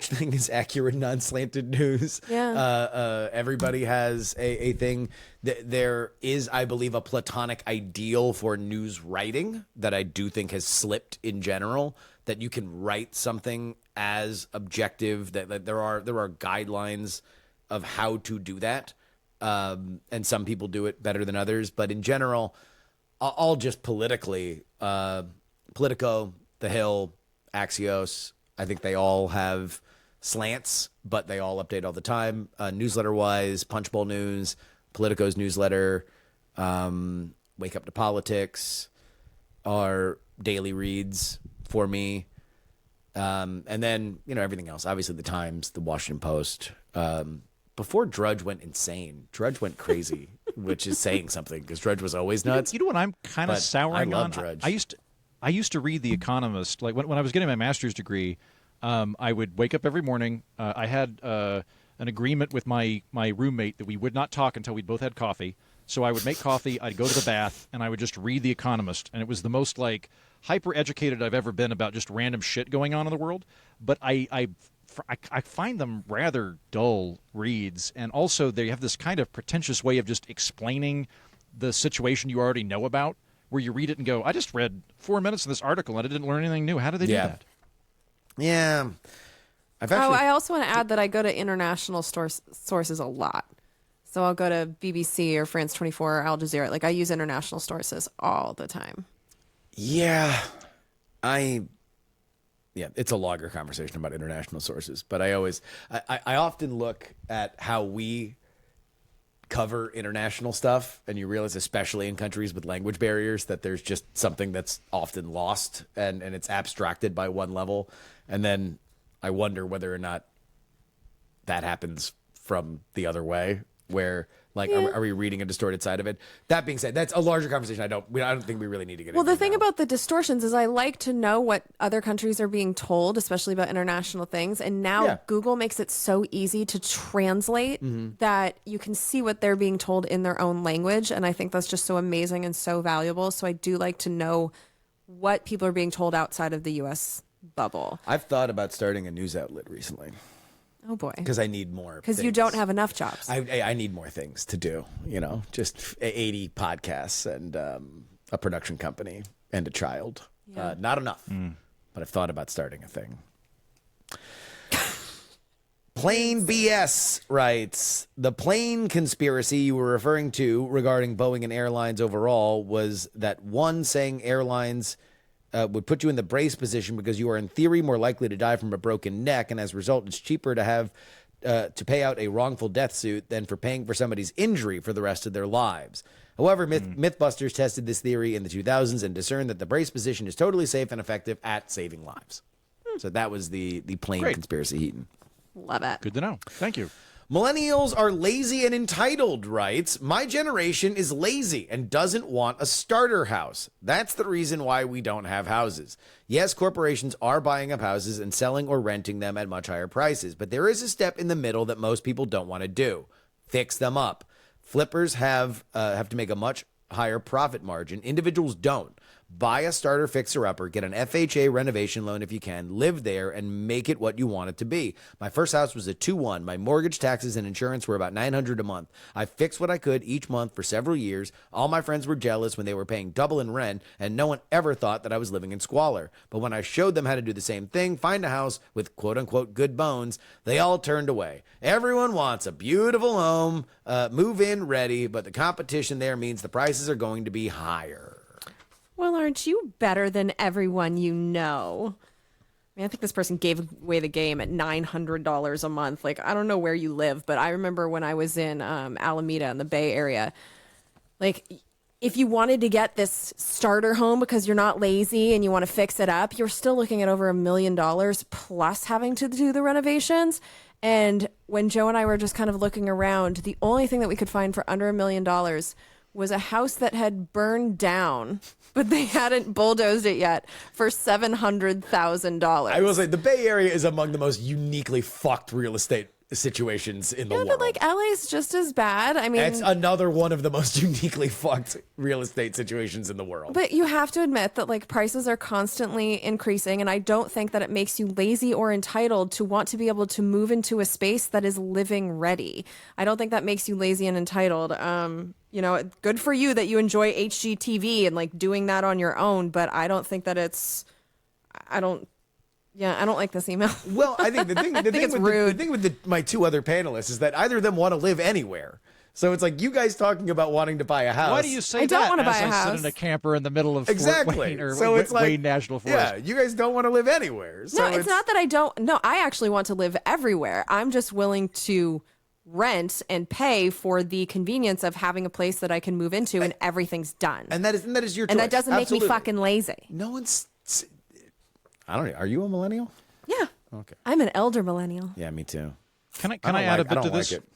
thing as accurate, non-slanted news. Yeah. Everybody has a thing. There is, I believe, a platonic ideal for news writing that I do think has slipped in general, that you can write something as objective, that there are guidelines of how to do that. And some people do it better than others. But in general, all just politically, Politico, The Hill, Axios, I think they all have slants, but they all update all the time. Newsletter-wise, Punchbowl News, Politico's newsletter, Wake Up to Politics are daily reads for me. And then, everything else. Obviously, the Times, the Washington Post. Before Drudge went insane, Drudge went crazy, which is saying something because Drudge was always nuts. You know what I'm kind of souring I love on? Drudge. I used to read The Economist. Like when I was getting my master's degree, I would wake up every morning. I had an agreement with my roommate that we would not talk until we'd both had coffee. So I would make coffee, I'd go to the bath, and I would just read The Economist. And it was the most hyper-educated I've ever been about just random shit going on in the world. But I find them rather dull reads, and also they have this kind of pretentious way of just explaining the situation you already know about, where you read it and go, I just read 4 minutes of this article and I didn't learn anything new. How did they do that? Yeah. I also want to add that I go to international sources a lot. So I'll go to BBC or France 24 or Al Jazeera. I use international sources all the time. Yeah, it's a longer conversation about international sources, but I often look at how we cover international stuff, and you realize, especially in countries with language barriers, that there's just something that's often lost and it's abstracted by one level. And then I wonder whether or not that happens from the other way, where like, are we reading a distorted side of it? That being said, that's a larger conversation. I don't think we really need to get into. Well, the thing now. about the distortions is I like to know what other countries are being told, especially about international things. And now Google makes it so easy to translate that you can see what they're being told in their own language. And I think that's just so amazing and so valuable. So I do like to know what people are being told outside of the U.S. bubble. I've thought about starting a news outlet recently. Oh, boy. Because I need more. Because you don't have enough jobs. I need more things to do, just 80 podcasts and a production company and a child. Yeah. Not enough. But I've thought about starting a thing. Plain BS writes, the plane conspiracy you were referring to regarding Boeing and airlines overall was that one saying airlines would put you in the brace position because you are in theory more likely to die from a broken neck, and as a result it's cheaper to have to pay out a wrongful death suit than for paying for somebody's injury for the rest of their lives. However, Mythbusters tested this theory in the 2000s and discerned that the brace position is totally safe and effective at saving lives. So that was the plane conspiracy, Heaton. Love it. Good to know. Thank you. Millennials are lazy and entitled, writes, my generation is lazy and doesn't want a starter house. That's the reason why we don't have houses. Yes, corporations are buying up houses and selling or renting them at much higher prices, but there is a step in the middle that most people don't want to do. Fix them up. Flippers have to make a much higher profit margin. Individuals don't. Buy a starter fixer-upper, get an FHA renovation loan if you can, live there, and make it what you want it to be. My first house was a 2-1. My mortgage, taxes, and insurance were about $900 a month. I fixed what I could each month for several years. All my friends were jealous when they were paying double in rent, and no one ever thought that I was living in squalor. But when I showed them how to do the same thing, find a house with quote-unquote good bones, they all turned away. Everyone wants a beautiful home, move-in ready, but the competition there means the prices are going to be higher. Well, aren't you better than everyone you know? I mean, I think this person gave away the game at $900 a month. Like, I don't know where you live, but I remember when I was in Alameda in the Bay Area, like, if you wanted to get this starter home because you're not lazy and you want to fix it up, you're still looking at over $1 million plus having to do the renovations. And when Joe and I were just kind of looking around, the only thing that we could find for under $1 million was a house that had burned down, but they hadn't bulldozed it yet, for $700,000. I will say the Bay Area is among the most uniquely fucked real estate situations in the world. But like LA's just as bad. I mean, it's another one of the most uniquely fucked real estate situations in the world. But you have to admit that like prices are constantly increasing, and I don't think that it makes you lazy or entitled to want to be able to move into a space that is living ready. I don't think that makes you lazy and entitled. Good for you that you enjoy HGTV and like doing that on your own, but I don't think that I don't like this email. Well, I think the thing with my two other panelists is that either of them want to live anywhere. So it's like you guys talking about wanting to buy a house. Why do you say I that? don't want to buy a I house. sit in a camper in the middle of exactly. Fort Wayne or so it's like, Wayne National Forest. Yeah, you guys don't want to live anywhere. So No, it's not that I don't. No, I actually want to live everywhere. I'm just willing to rent and pay for the convenience of having a place that I can move into and everything's done. And that is your choice. And that doesn't Absolutely. make me fucking lazy. No one's. I don't know. Are you a millennial? Yeah. Okay. I'm an elder millennial. Yeah, me too. Can I add a bit to I this? don't like it.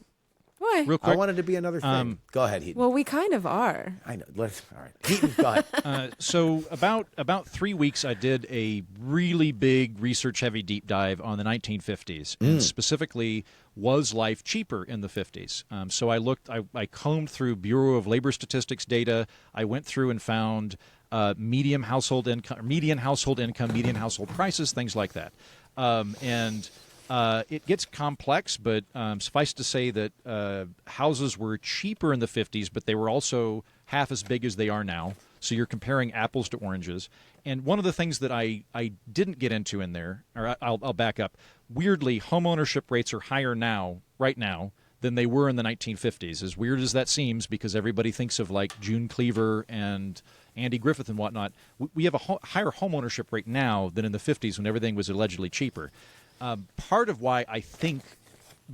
Why? Real quick. I wanted to be another thing. Go ahead, Heaton. Well, we kind of are. I know. All right. Heaton, go ahead. So about 3 weeks, I did a really big research-heavy deep dive on the 1950s, and specifically, was life cheaper in the 50s? So I combed through Bureau of Labor Statistics data. I went through and found median household income, median household prices, things like that. It gets complex, but suffice to say that houses were cheaper in the 50s, but they were also half as big as they are now. So you're comparing apples to oranges. And one of the things that I didn't get into in there, or I'll back up. Weirdly, homeownership rates are higher right now, than they were in the 1950s. As weird as that seems, because everybody thinks of like June Cleaver and Andy Griffith and whatnot, we have a higher home ownership rate now than in the 50s when everything was allegedly cheaper. Part of why I think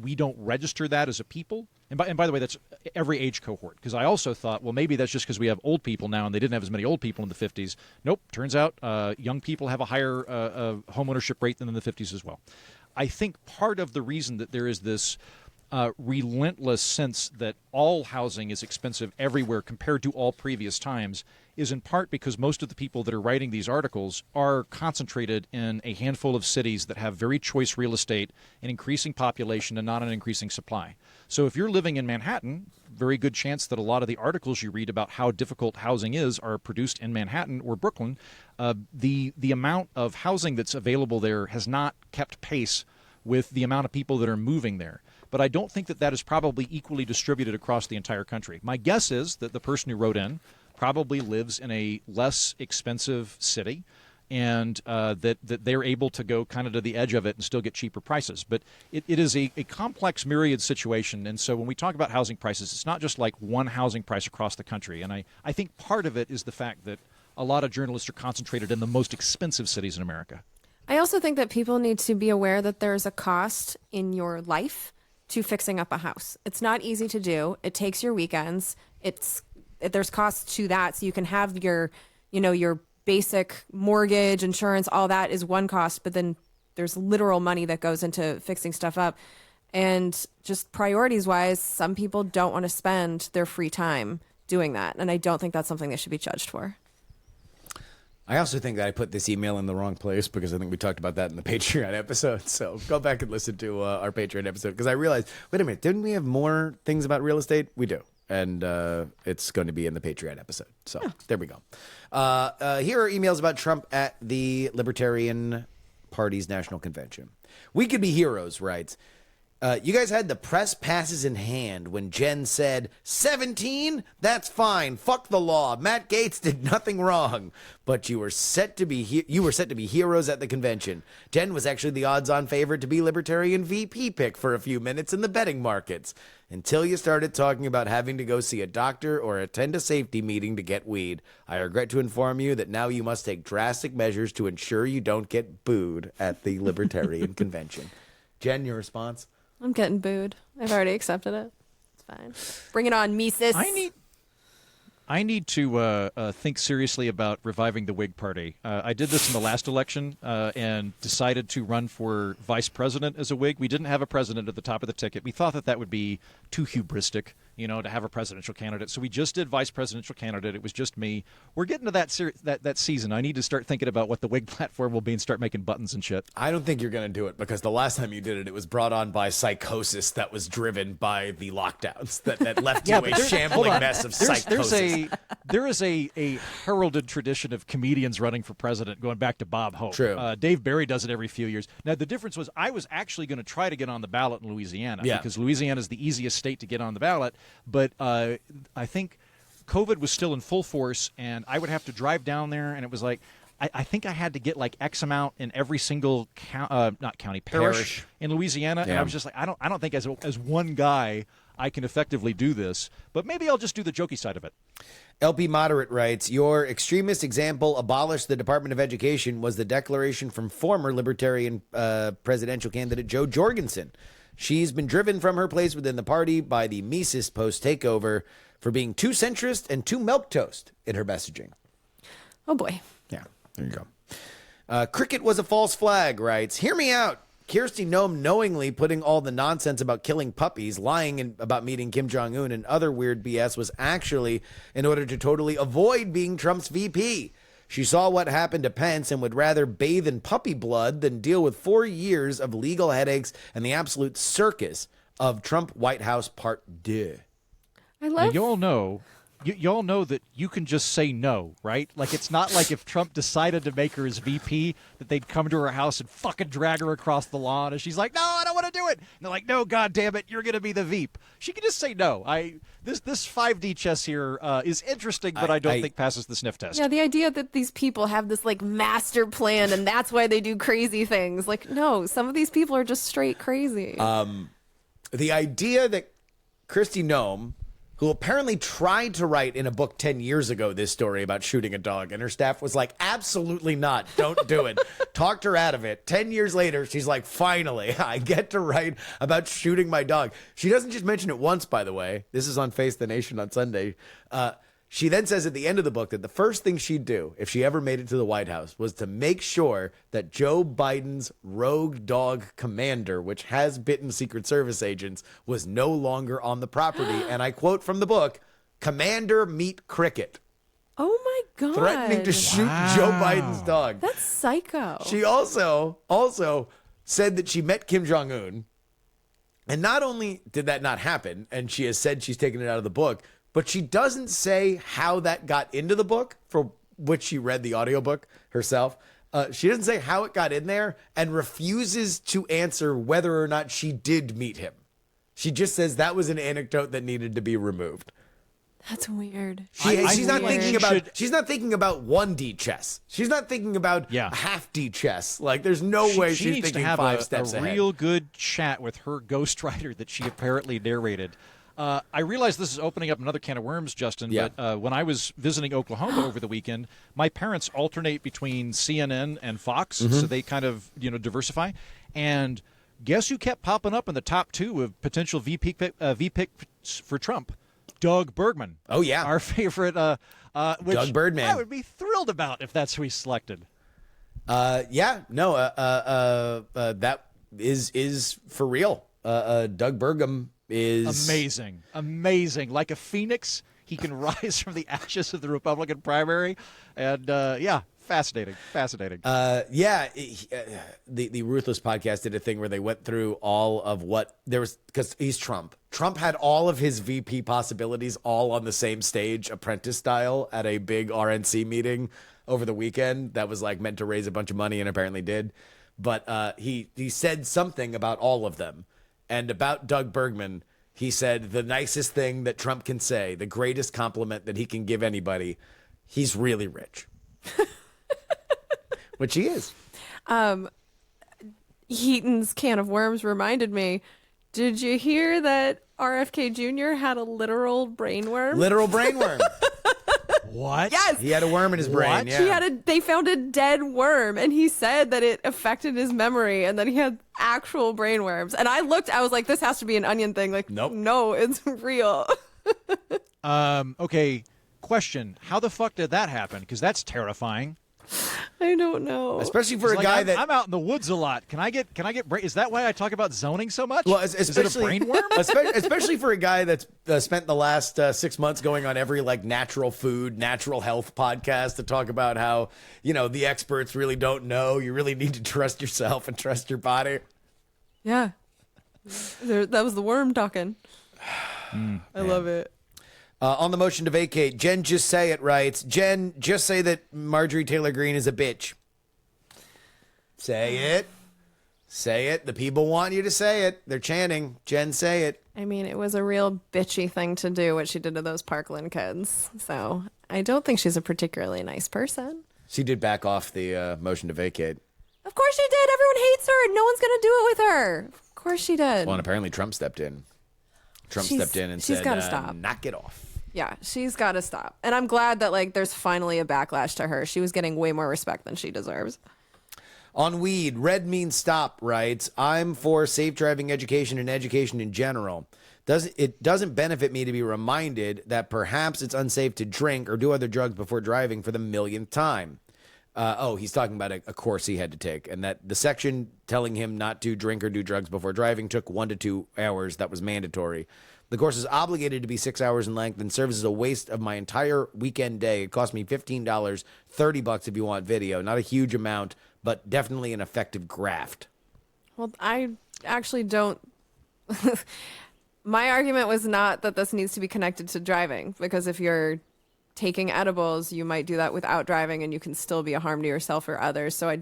we don't register that as a people, and by the way, that's every age cohort, because I also thought, well, maybe that's just because we have old people now and they didn't have as many old people in the 50s. Nope, turns out young people have a higher home ownership rate than in the 50s as well. I think part of the reason that there is this relentless sense that all housing is expensive everywhere compared to all previous times is in part because most of the people that are writing these articles are concentrated in a handful of cities that have very choice real estate, an increasing population, and not an increasing supply. So if you're living in Manhattan, very good chance that a lot of the articles you read about how difficult housing is are produced in Manhattan or Brooklyn. The amount of housing that's available there has not kept pace with the amount of people that are moving there. But I don't think that that is probably equally distributed across the entire country. My guess is that the person who wrote in probably lives in a less expensive city, and that they're able to go kind of to the edge of it and still get cheaper prices. But it is a complex myriad situation. And so when we talk about housing prices, it's not just like one housing price across the country. And I think part of it is the fact that a lot of journalists are concentrated in the most expensive cities in America. I also think that people need to be aware that there's a cost in your life to fixing up a house. It's not easy to do. It takes your weekends. There's costs to that. So you can have your basic mortgage, insurance, all that is one cost, but then there's literal money that goes into fixing stuff up. And just priorities wise, some people don't want to spend their free time doing that. And I don't think that's something they should be judged for. I also think that I put this email in the wrong place because I think we talked about that in the Patreon episode. So go back and listen to our Patreon episode, because I realized, wait a minute, didn't we have more things about real estate? We do. And it's going to be in the Patreon episode. So There we go. Here are emails about Trump at the Libertarian Party's National Convention. We could be heroes, writes. You guys had the press passes in hand when Jen said, 17? That's fine. Fuck the law. Matt Gaetz did nothing wrong. But you were set to be heroes at the convention. Jen was actually the odds-on favorite to be Libertarian VP pick for a few minutes in the betting markets, until you started talking about having to go see a doctor or attend a safety meeting to get weed. I regret to inform you that now you must take drastic measures to ensure you don't get booed at the Libertarian convention. Jen, your response? I'm getting booed. I've already accepted it. It's fine. Bring it on, me sis. I need to think seriously about reviving the Whig Party. I did this in the last election and decided to run for vice president as a Whig. We didn't have a president at the top of the ticket. We thought that would be too hubristic, to have a presidential candidate. So we just did vice presidential candidate. It was just me. We're getting to that season. I need to start thinking about what the Whig platform will be and start making buttons and shit. I don't think you're going to do it, because the last time you did it, it was brought on by psychosis that was driven by the lockdowns that left you a shambling mess of psychosis. There is a heralded tradition of comedians running for president going back to Bob Hope. True. Dave Barry does it every few years. Now, the difference was I was actually going to try to get on the ballot in Louisiana because Louisiana is the easiest state to get on the ballot. But I think COVID was still in full force, and I would have to drive down there, and it was like, I think I had to get like X amount in every single parish in Louisiana. Yeah. And I was just like, I don't think as one guy I can effectively do this, but maybe I'll just do the jokey side of it. LP Moderate writes, your extremist example, abolish the Department of Education, was the declaration from former Libertarian presidential candidate Jo Jorgensen. She's been driven from her place within the party by the Mises post-takeover for being too centrist and too milquetoast in her messaging. Oh, boy. Yeah, there you go. Cricket was a false flag, writes, hear me out. Kirsty Noem knowingly putting all the nonsense about killing puppies, lying about meeting Kim Jong-un, and other weird BS was actually in order to totally avoid being Trump's VP. She saw what happened to Pence and would rather bathe in puppy blood than deal with 4 years of legal headaches and the absolute circus of Trump White House Part 2. Y'all know that you can just say no, right? Like, it's not like if Trump decided to make her his VP that they'd come to her house and fucking drag her across the lawn, and she's like, no, I don't want to do it. And they're like, no, God damn it, you're going to be the Veep. She can just say no. This 5D chess here is interesting, but I don't think passes the sniff test. Yeah, the idea that these people have this like master plan and that's why they do crazy things. Like, no, some of these people are just straight crazy. The idea that Kristi Noem, who apparently tried to write in a book 10 years ago this story about shooting a dog, and her staff was like, absolutely not, don't do it. Talked her out of it. 10 years later, she's like, finally, I get to write about shooting my dog. She doesn't just mention it once, by the way. This is on Face the Nation on Sunday. She then says at the end of the book that the first thing she'd do if she ever made it to the White House was to make sure that Joe Biden's rogue dog Commander, which has bitten Secret Service agents, was no longer on the property. And I quote from the book, Commander meet Cricket. Oh my God. Threatening to shoot Joe Biden's dog. That's psycho. She also said that she met Kim Jong-un. And not only did that not happen, and she has said she's taken it out of the book, but she doesn't say how that got into the book, for which she read the audiobook herself. She doesn't say how it got in there and refuses to answer whether or not she did meet him. She just says that was an anecdote that needed to be removed. That's weird. She's not thinking about 1D chess. She's not thinking about half D chess. Like, there's no way she she's needs thinking to have 5 steps a ahead. real good chat with her ghostwriter that she apparently narrated. I realize this is opening up another can of worms, Justin, but when I was visiting Oklahoma over the weekend, my parents alternate between CNN and Fox, so they kind of diversify. And guess who kept popping up in the top 2 of potential VP picks for Trump? Doug Bergman. Oh, yeah. Our favorite, which Doug Birdman. I would be thrilled about if that's who he selected. That is for real. Doug Burgum is amazing. Like a phoenix, he can rise from the ashes of the Republican primary, and fascinating. The Ruthless podcast did a thing where they went through all of what there was, because he's Trump. Trump had all of his VP possibilities all on the same stage, Apprentice style, at a big RNC meeting over the weekend that was like meant to raise a bunch of money and apparently did. But he said something about all of them. And about Doug Bergman, he said the nicest thing that Trump can say, the greatest compliment that he can give anybody, he's really rich. Which he is. Heaton's can of worms reminded me, did you hear that RFK Jr. had a literal brainworm? Literal brainworm. What? Yes. He had a worm in his brain. What? Yeah. They found a dead worm, and he said that it affected his memory, and that he had actual brainworms. And I was like, this has to be an Onion thing. Like, nope. No, it's real. Okay. Question: how the fuck did that happen? Because that's terrifying. I don't know. Especially for a guy that I'm out in the woods a lot. Can I get? Is that why I talk about zoning so much? Well, is it a brainworm? especially for a guy that's spent the last 6 months going on every like natural food, natural health podcast to talk about how the experts really don't know. You really need to trust yourself and trust your body. Yeah, that was the worm talking. I love it. On the motion to vacate, Jen Just Say It writes, Jen, just say that Marjorie Taylor Greene is a bitch. Say it. Say it. The people want you to say it. They're chanting. Jen, say it. I mean, it was a real bitchy thing to do, what she did to those Parkland kids. So I don't think she's a particularly nice person. She did back off the motion to vacate. Of course she did. Everyone hates her, and no one's going to do it with her. Of course she did. Well, and apparently Trump stepped in. Stepped in and said, gotta stop. Knock it off. Yeah, she's got to stop. And I'm glad that there's finally a backlash to her. She was getting way more respect than she deserves. On weed, Red Means Stop writes, I'm for safe driving education and education in general. It doesn't benefit me to be reminded that perhaps it's unsafe to drink or do other drugs before driving for the millionth time. He's talking about a course he had to take, and that the section telling him not to drink or do drugs before driving took 1 to 2 hours. That was mandatory. The course is obligated to be 6 hours in length and serves as a waste of my entire weekend day. It cost me $15, $30 if you want video. Not a huge amount, but definitely an effective graft. Well, I actually don't. My argument was not that this needs to be connected to driving, because if you're taking edibles, you might do that without driving, and you can still be a harm to yourself or others. So I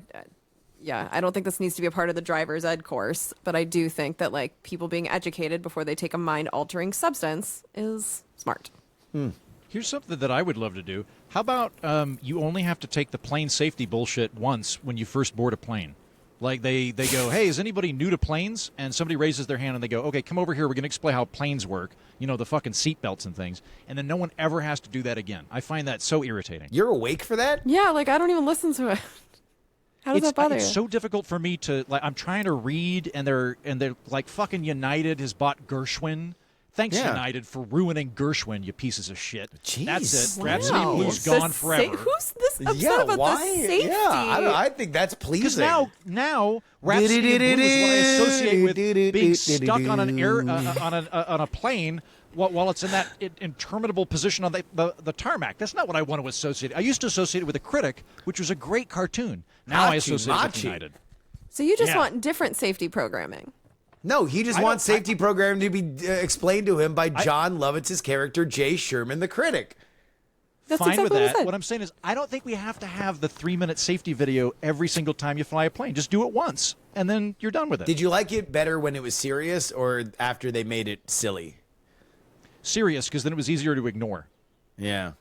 don't think this needs to be a part of the driver's ed course, but I do think that people being educated before they take a mind-altering substance is smart. Here's something that I would love to do. How about you only have to take the plane safety bullshit once when you first board a plane? Like they go, hey, is anybody new to planes? And somebody raises their hand and they go, okay, come over here. We're going to explain how planes work. You know, the fucking seatbelts and things. And then no one ever has to do that again. I find that so irritating. You're awake for that? Yeah, like I don't even listen to it. How does that bother you? It's so difficult for me to like. I'm trying to read, and they're like fucking United has bought Gershwin. Thanks, United, for ruining Gershwin, you pieces of shit. Jeez. That's it. Wow. Rhapsody Blue's gone forever. Who's this upset about the safety? Yeah, I think that's pleasing. Because now Rhapsody Blue is what I associate with being stuck on an on a plane while it's in that interminable position on the tarmac. That's not what I want to associate. I used to associate it with A Critic, which was a great cartoon. Now I associate it with United. So you just want different safety programming. No, he just wants safety program to be explained to him by John Lovitz's character, Jay Sherman, the critic. That's Fine exactly with that. What I'm saying is I don't think we have to have the 3-minute safety video every single time you fly a plane. Just do it once, and then you're done with it. Did you like it better when it was serious or after they made it silly? Serious, because then it was easier to ignore. Yeah.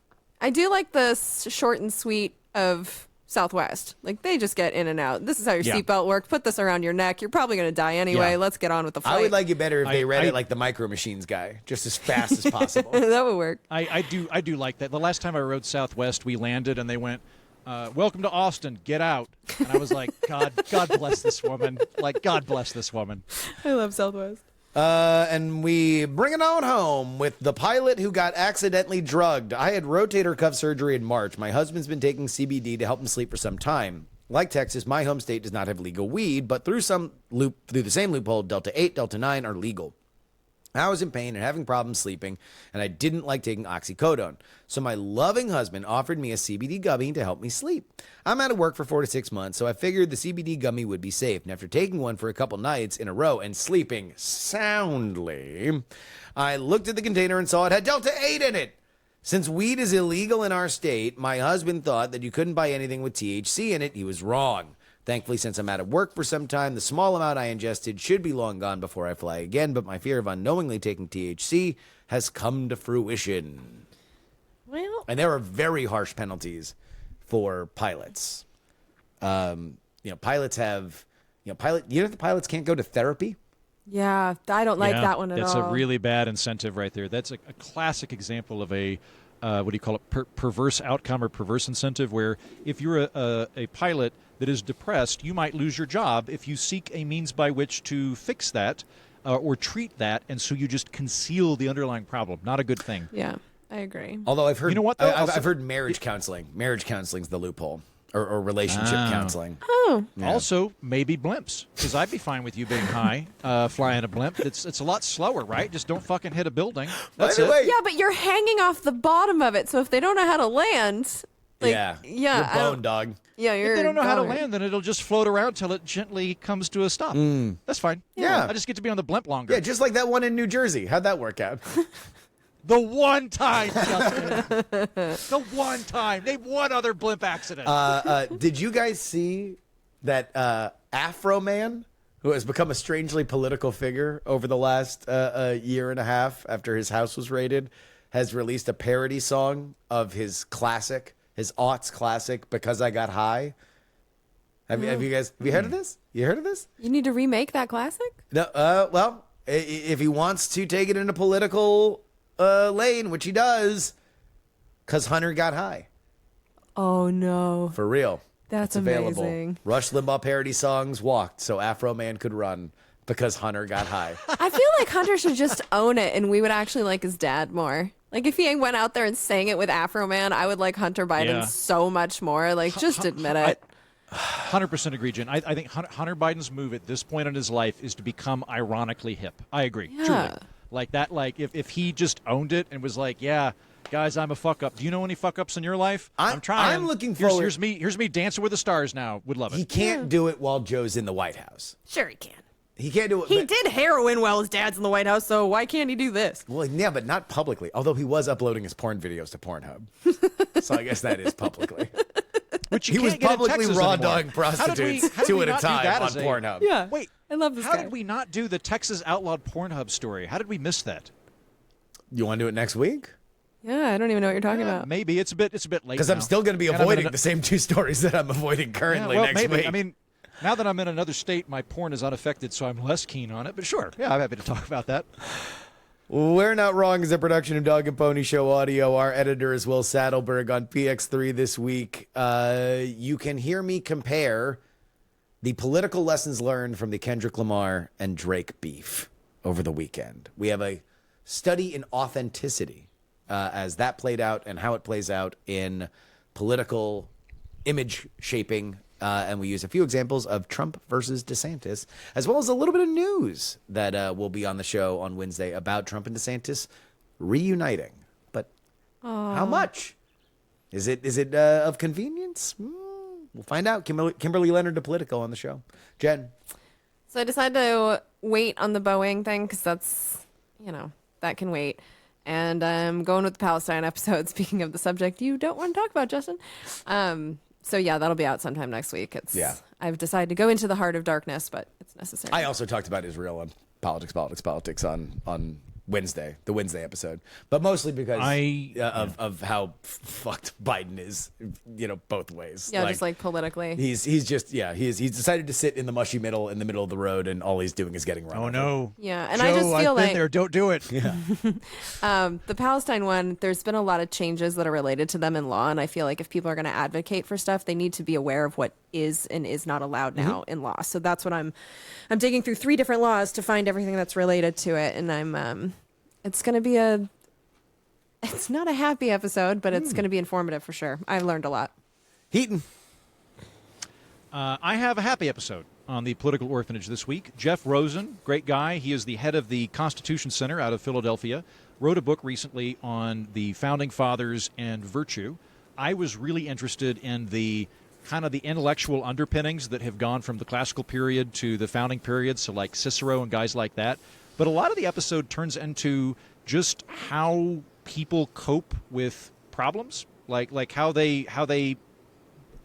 I do like the short and sweet of Southwest. Like, they just get in and out. This is how your seatbelt works. Put this around your neck. You're probably going to die anyway. Yeah. Let's get on with the flight. I would like it better if they read it like the Micro Machines guy, just as fast as possible. That would work. I do like that. The last time I rode Southwest, we landed and they went, welcome to Austin, get out. And I was like, God bless this woman. Like, God bless this woman. I love Southwest. And we bring it on home with the pilot who got accidentally drugged. I had rotator cuff surgery in March. My husband's been taking CBD to help him sleep for some time. Like Texas, my home state does not have legal weed, but through the same loophole, Delta 8, Delta 9 are legal. I was in pain and having problems sleeping, and I didn't like taking oxycodone. So my loving husband offered me a CBD gummy to help me sleep. I'm out of work for 4 to 6 months, so I figured the CBD gummy would be safe. And after taking one for a couple nights in a row and sleeping soundly, I looked at the container and saw it had Delta 8 in it. Since weed is illegal in our state, my husband thought that you couldn't buy anything with THC in it. He was wrong. Thankfully, since I'm out of work for some time, the small amount I ingested should be long gone before I fly again, but my fear of unknowingly taking THC has come to fruition. Well, and there are very harsh penalties for pilots. Pilots have, the pilots can't go to therapy? yeah, I don't like that one at all. That's a really bad incentive right there. That's a classic example of a what do you call it, perverse outcome or perverse incentive, where if you're a pilot that is depressed, you might lose your job if you seek a means by which to fix that or treat that, and so you just conceal the underlying problem. Not a good thing. Yeah, I agree. Although I've heard, you know what, though? I've heard marriage counseling. Marriage counseling's the loophole, or relationship counseling. Oh, Yeah. Also, maybe blimps, because I'd be fine with you being high, flying a blimp. It's a lot slower, right? Just don't fucking hit a building. That's it. yeah, but you're hanging off the bottom of it, so if they don't know how to land, You're bone, dog. Yeah, If they don't know how to land, then it'll just float around till it gently comes to a stop. That's fine. Yeah. I just get to be on the blimp longer. Yeah, just like that one in New Jersey. How'd that work out? The one time, Justin. The one time. Name one other blimp accident. Did you guys see that Afro Man, who has become a strangely political figure over the last year and a half after his house was raided, has released a parody song of his classic, his aughts classic, Because I Got High? Have you heard of this? You heard of this? You need to remake that classic? No. Well, if he wants to take it in a political lane, which he does, because Hunter got high. Oh, no. For real. That's it's available. amazing. Rush Limbaugh parody songs walked so Afro Man could run because Hunter got high. I feel like Hunter should just own it, and we would actually like his dad more. Like, if he went out there and sang it with Afro Man, I would like Hunter Biden so much more. Like, just admit it. 100% agree, Jen. I think Hunter Biden's move at this point in his life is to become ironically hip. I agree. Yeah. Truly. Like that, like if he just owned it and was like, yeah, guys, I'm a fuck up. Do you know any fuck ups in your life? I'm trying. I'm looking forward. Here's me dancing with the stars now. Would love it. He can't do it while Joe's in the White House. Sure he can. He can't do it. He did heroin while his dad's in the White House, so why can't he do this? Well, yeah, but not publicly. Although he was uploading his porn videos to Pornhub. So I guess that is publicly. Which he was publicly raw dogging prostitutes two at a time on Pornhub. Yeah. Wait, I love this How guy. did we not do the Texas outlawed Pornhub story? How did we miss that? You want to do it next week? Yeah, I don't even know what you're talking about. Maybe it's a bit late. Because I'm still going to be avoiding the same two stories that I'm avoiding currently next week. I mean, Now that I'm in another state, my porn is unaffected, so I'm less keen on it. But sure, yeah, I'm happy to talk about that. We're Not Wrong is a production of Dog and Pony Show Audio. Our editor is Will Saddleberg on PX3 this week. You can hear me compare the political lessons learned from the Kendrick Lamar and Drake beef over the weekend. We have a study in authenticity as that played out and how it plays out in political image shaping. And we use a few examples of Trump versus DeSantis, as well as a little bit of news that will be on the show on Wednesday about Trump and DeSantis reuniting. But how much? Is it of convenience? We'll find out. Kimberly Leonard to Politico on the show. Jen. So I decided to wait on the Boeing thing because that's, that can wait. And I'm going with the Palestine episode. Speaking of the subject you don't want to talk about, Justin. So yeah, that'll be out sometime next week. I've decided to go into the heart of darkness, but it's necessary. I also talked about Israel on politics on Wednesday, the Wednesday episode, but mostly because of how fucked Biden is, both ways. Yeah, just like politically. He's decided to sit in the mushy middle, in the middle of the road, and all he's doing is getting run over. No. Yeah, and Joe, I just feel I've like been there. Don't do it. Yeah. The Palestine one, there's been a lot of changes that are related to them in law, and I feel like if people are going to advocate for stuff, they need to be aware of what is and is not allowed now in law. So that's what I'm digging through 3 different laws to find everything that's related to it, and it's going to be it's not a happy episode, but it's going to be informative for sure. I learned a lot. Heaton. I have a happy episode on the political orphanage this week. Jeff Rosen, great guy. He is the head of the Constitution Center out of Philadelphia. Wrote a book recently on the Founding Fathers and virtue. I was really interested in the kind of the intellectual underpinnings that have gone from the classical period to the founding period, so like Cicero and guys like that. But a lot of the episode turns into just how people cope with problems, like how they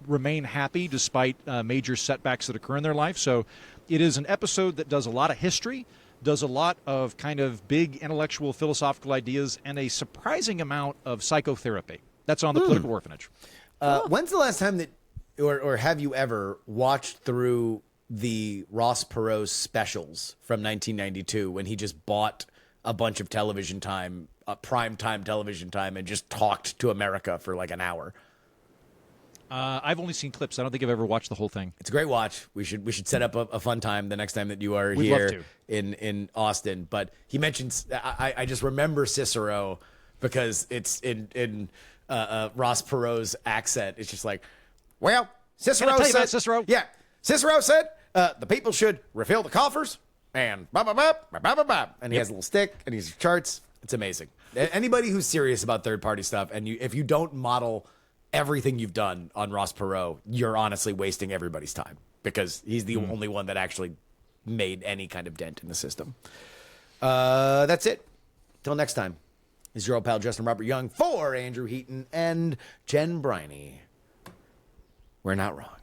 remain happy despite major setbacks that occur in their life. So it is an episode that does a lot of history, does a lot of kind of big intellectual philosophical ideas, and a surprising amount of psychotherapy. That's on the political orphanage. When's the last time that, or have you ever watched through the Ross Perot's specials from 1992 when he just bought a bunch of television time, prime time television time, and just talked to America for like an hour? I've only seen clips. I don't think I've ever watched the whole thing. It's a great watch. We should set up a fun time the next time that you are We'd here love to. in Austin. But he mentions, I just remember Cicero because it's in Ross Perot's accent. It's just like, well, Cicero Can I tell you said, about Cicero? Yeah, Cicero said the people should refill the coffers and blah, blah, blah, blah, blah, blah, blah. And he has a little stick and he's charts. It's amazing. Anybody who's serious about third-party stuff, and if you don't model everything you've done on Ross Perot, you're honestly wasting everybody's time because he's the only one that actually made any kind of dent in the system. That's it. Till next time. This is your old pal Justin Robert Young for Andrew Heaton and Jen Briney. We're not wrong.